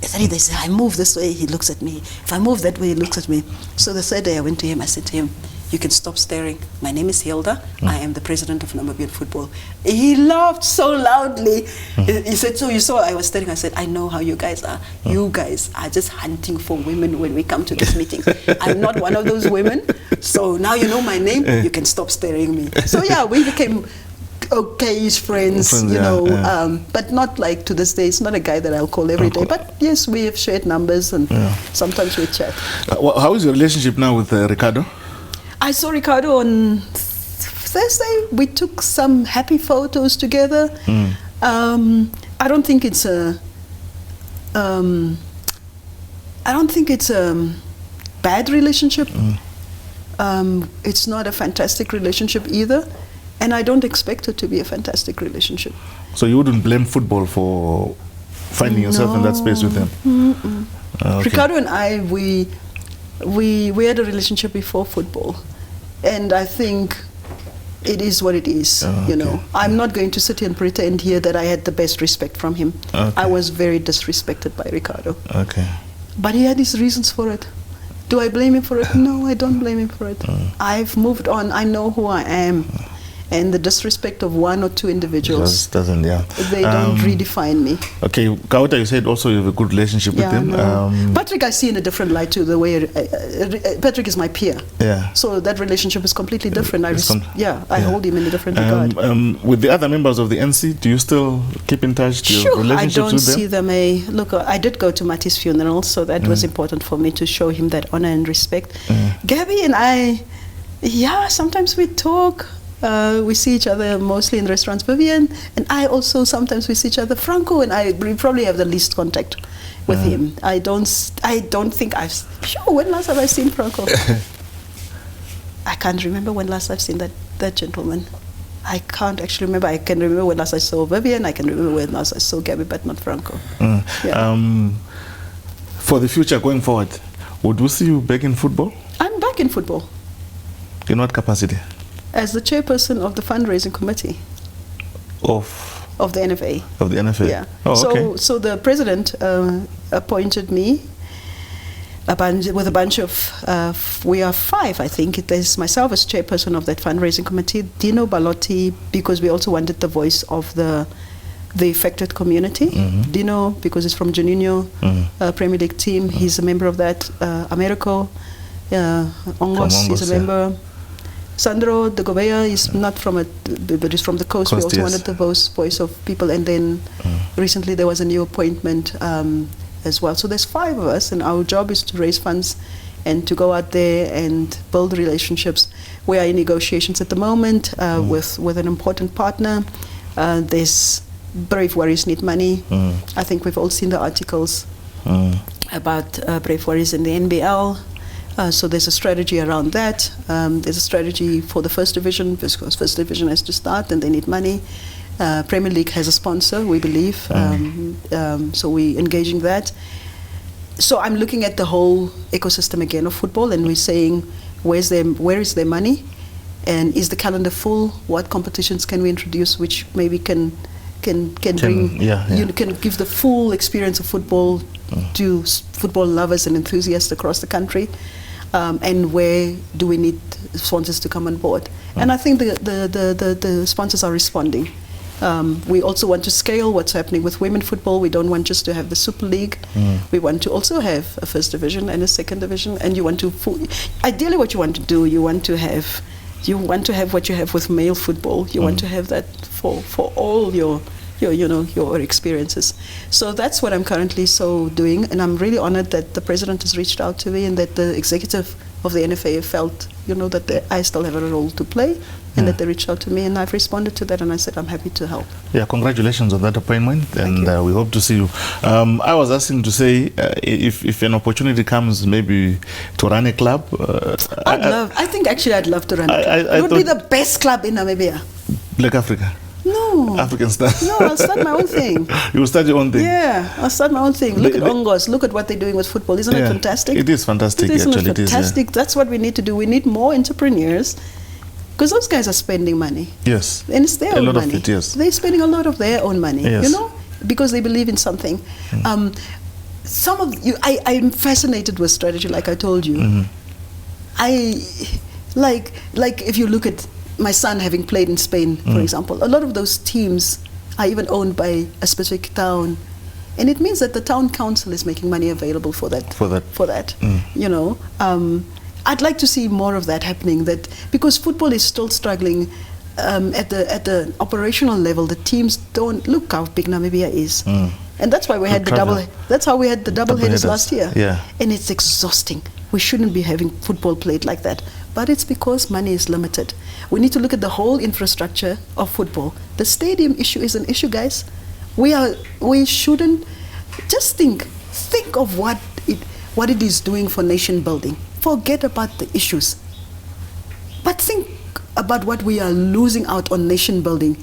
3 days, I move this way, he looks at me. If I move that way, he looks at me. So the third day I went to him, I said to him, you can stop staring. My name is Hilda. I am the president of Namibia Football. He laughed so loudly. He said, so you saw I was staring. I said, I know how you guys are. You guys are just hunting for women when we come to this meeting. I'm not one of those women. So now you know my name, you can stop staring me. So yeah, we became okay-ish friends, but not like to this day. It's not a guy that I'll call every day. But yes, we have shared numbers and sometimes we chat. How is your relationship now with Ricardo? I saw Ricardo on Thursday. We took some happy photos together. I don't think it's a bad relationship. It's not a fantastic relationship either. And I don't expect it to be a fantastic relationship. So you wouldn't blame football for finding yourself in that space with him? Okay. Ricardo and I, we had a relationship before football. And I think it is what it is, I'm not going to sit here and pretend here that I had the best respect from him. I was very disrespected by Ricardo. Okay. But he had his reasons for it. Do I blame him for it? No, I don't blame him for it. I've moved on. I know who I am. And the disrespect of one or two individuals, they don't redefine me. Okay, Kauta, you said also you have a good relationship with him. Patrick, I see in a different light too. The way Patrick is my peer. Yeah. So that relationship is completely different. I hold him in a different regard. With the other members of the NC, do you still keep in touch? Do you have relationships I don't with them? see them. Look, I did go to Mati's funeral, so that was important for me to show him that honor and respect. Gabby and I, sometimes we talk. We see each other mostly in restaurants. Vivian and I also sometimes we see each other. Franco and I probably have the least contact with him. I don't think when last have I seen Franco? I can't remember when last I've seen that gentleman. I can't actually remember. I can remember when last I saw Vivian. I can remember when last I saw Gabby, but not Franco. For the future going forward, would we see you back in football? I'm back in football. In what capacity? As the chairperson of the fundraising committee of the NFA. Of the NFA? Yeah. Oh, okay. So the president appointed me with a bunch of, we are 5, I think. There's myself as chairperson of that fundraising committee, Dino Balotti, because we also wanted the voice of the affected community. Dino, because he's from Juninho Premier League team, he's a member of that. Americo Ongos is a member. Sandro de Gobea is not from but he's from the coast. We also wanted the voice of people. And then recently there was a new appointment as well. So there's 5 of us, and our job is to raise funds and to go out there and build relationships. We are in negotiations at the moment with an important partner. There's Brave Warriors need money. I think we've all seen the articles about Brave Warriors in the NBL. So there's a strategy around that. There's a strategy for the first division, because first division has to start and they need money. Premier League has a sponsor, we believe. So we're engaging that. So I'm looking at the whole ecosystem again of football, and we're saying, where is their money? And is the calendar full? What competitions can we introduce which maybe can bring, you can give the full experience of football to football lovers and enthusiasts across the country? And where do we need sponsors to come on board? And I think the sponsors are responding. We also want to scale what's happening with women football. We don't want just to have the Super League. We want to also have a first division and a second division. And you want to, ideally what you want to do, you want to have what you have with male football. You want to have that for all your experiences. So that's what I'm currently doing, and I'm really honored that the president has reached out to me and that the executive of the NFA felt, that I still have a role to play, and that they reached out to me, and I've responded to that, and I said I'm happy to help. Yeah, congratulations on that appointment, and we hope to see you. I was asking to say, if an opportunity comes, maybe to run a club. I think actually I'd love to run a club. It would be the best club in Namibia. Black Africa? No. African stars? No, I'll start my own thing. You will start your own thing? Yeah, I'll start my own thing. Look at Ongos. Look at what they're doing with football. Isn't it fantastic? It is fantastic, actually. Fantastic. That's what we need to do. We need more entrepreneurs, because those guys are spending money. Yes. And it's their own money. Of it, yes. They're spending a lot of their own money, because they believe in something. Some of you, I'm fascinated with strategy, like I told you. I like if you look at my son having played in Spain, for example, a lot of those teams are even owned by a specific town, and it means that the town council is making money available for that. I'd like to see more of that happening, because football is still struggling at the operational level. The teams don't look how big Namibia is, and that's why we had the double headers last year. And it's exhausting. We shouldn't be having football played like that, but it's because money is limited. We need to look at the whole infrastructure of football. The stadium issue is an issue, guys. We shouldn't just think of what it is doing for nation building. Forget about the issues, but think about what we are losing out on nation building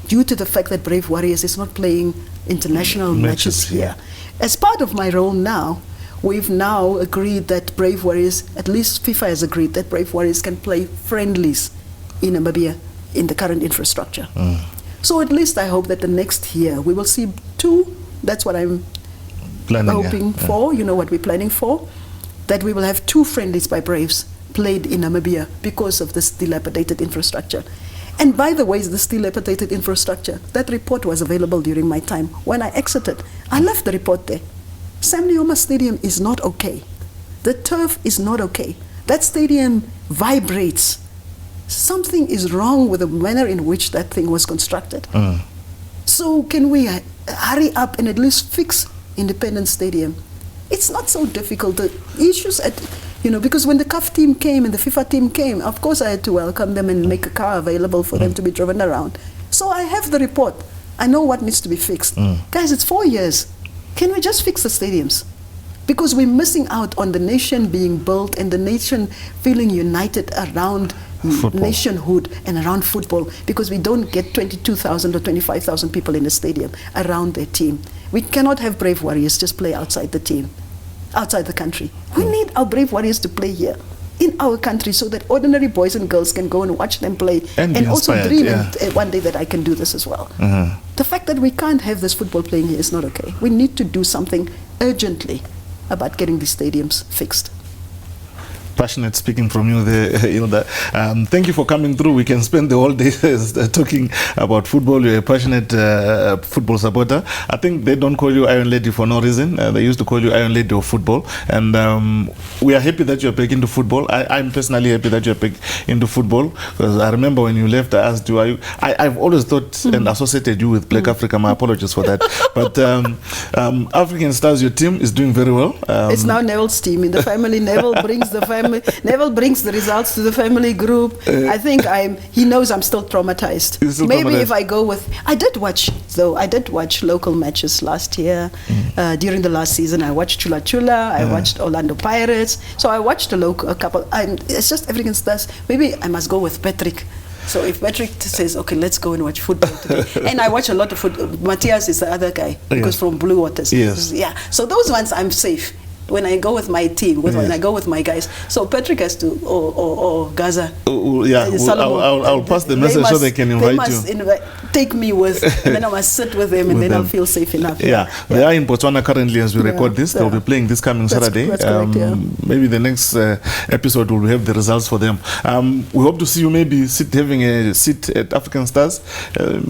due to the fact that Brave Warriors is not playing international matches here. As part of my role now, we've now agreed that Brave Warriors, at least FIFA has agreed that Brave Warriors can play friendlies in Namibia in the current infrastructure. So at least I hope that the next year we will see 2. That's what I'm hoping for, what we're planning for, that we will have 2 friendlies by Braves played in Namibia because of this dilapidated infrastructure. And by the way, this dilapidated infrastructure, that report was available during my time. When I exited, I left the report there. Sam Nujoma Stadium is not okay. The turf is not okay. That stadium vibrates. Something is wrong with the manner in which that thing was constructed. So can we hurry up and at least fix Independence Stadium? It's not so difficult. The issues because when the CAF team came and the FIFA team came, of course I had to welcome them and make a car available for them to be driven around. So I have the report. I know what needs to be fixed. Guys, it's 4 years. Can we just fix the stadiums? Because we're missing out on the nation being built and the nation feeling united around nationhood and around football, because we don't get 22,000 or 25,000 people in the stadium around their team. We cannot have Brave Warriors just play outside the team, outside the country. We need our Brave Warriors to play here. in our country so that ordinary boys and girls can go and watch them play And be also inspired, dream yeah. one day that I can do this as well. The fact that we can't have this football playing here is not okay. We need to do something urgently about getting these stadiums fixed. Passionate speaking from you there, Hilda. Thank you for coming through. We can spend the whole day talking about football. You're a passionate football supporter. I think they don't call you Iron Lady for no reason. They used to call you Iron Lady of football. And we are happy that you're back into football. I'm personally happy that you're back into football, because I remember when you left, I asked you, I've always thought and associated you with Black Africa. My apologies for that. But African Stars, your team is doing very well. It's now Neville's team in the family. Neville brings the family. Neville brings the results to the family group. I think he knows I'm still traumatized. Maybe if I go with, I did watch local matches last year. During the last season, I watched Chula Chula, I watched Orlando Pirates. So I watched a couple. It's just African Stars. Maybe I must go with Patrick. So if Patrick says, okay, let's go and watch football today. And I watch a lot of football. Matthias is the other guy, because from Blue Waters. Yes. Yeah. So those ones I'm safe. When I go with my team, when I go with my guys. So Patrick has to, or Gaza. Yeah, I'll pass the message so they can invite you. Take me with, and then I must sit with them, and then I'll feel safe enough. Yeah, they are in Botswana currently as we record this. They'll be playing this coming Saturday. That's correct, maybe the next episode will have the results for them. We hope to see you maybe having a seat at African Stars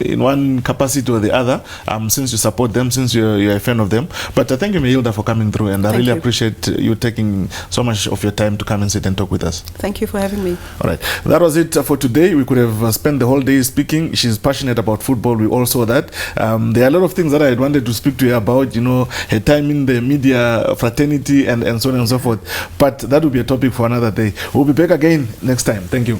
in one capacity or the other, since you support them, since you're a fan of them. But thank you, Hilda, for coming through, and I really appreciate you taking so much of your time to come and sit and talk with us. Thank you for having me. All right, that was it for today. We could have spent the whole day speaking. She's passionate about football. We all saw that. There are a lot of things that I wanted to speak to you about, her time in the media fraternity and so on and so forth. But that will be a topic for another day. We'll be back again next time. Thank you.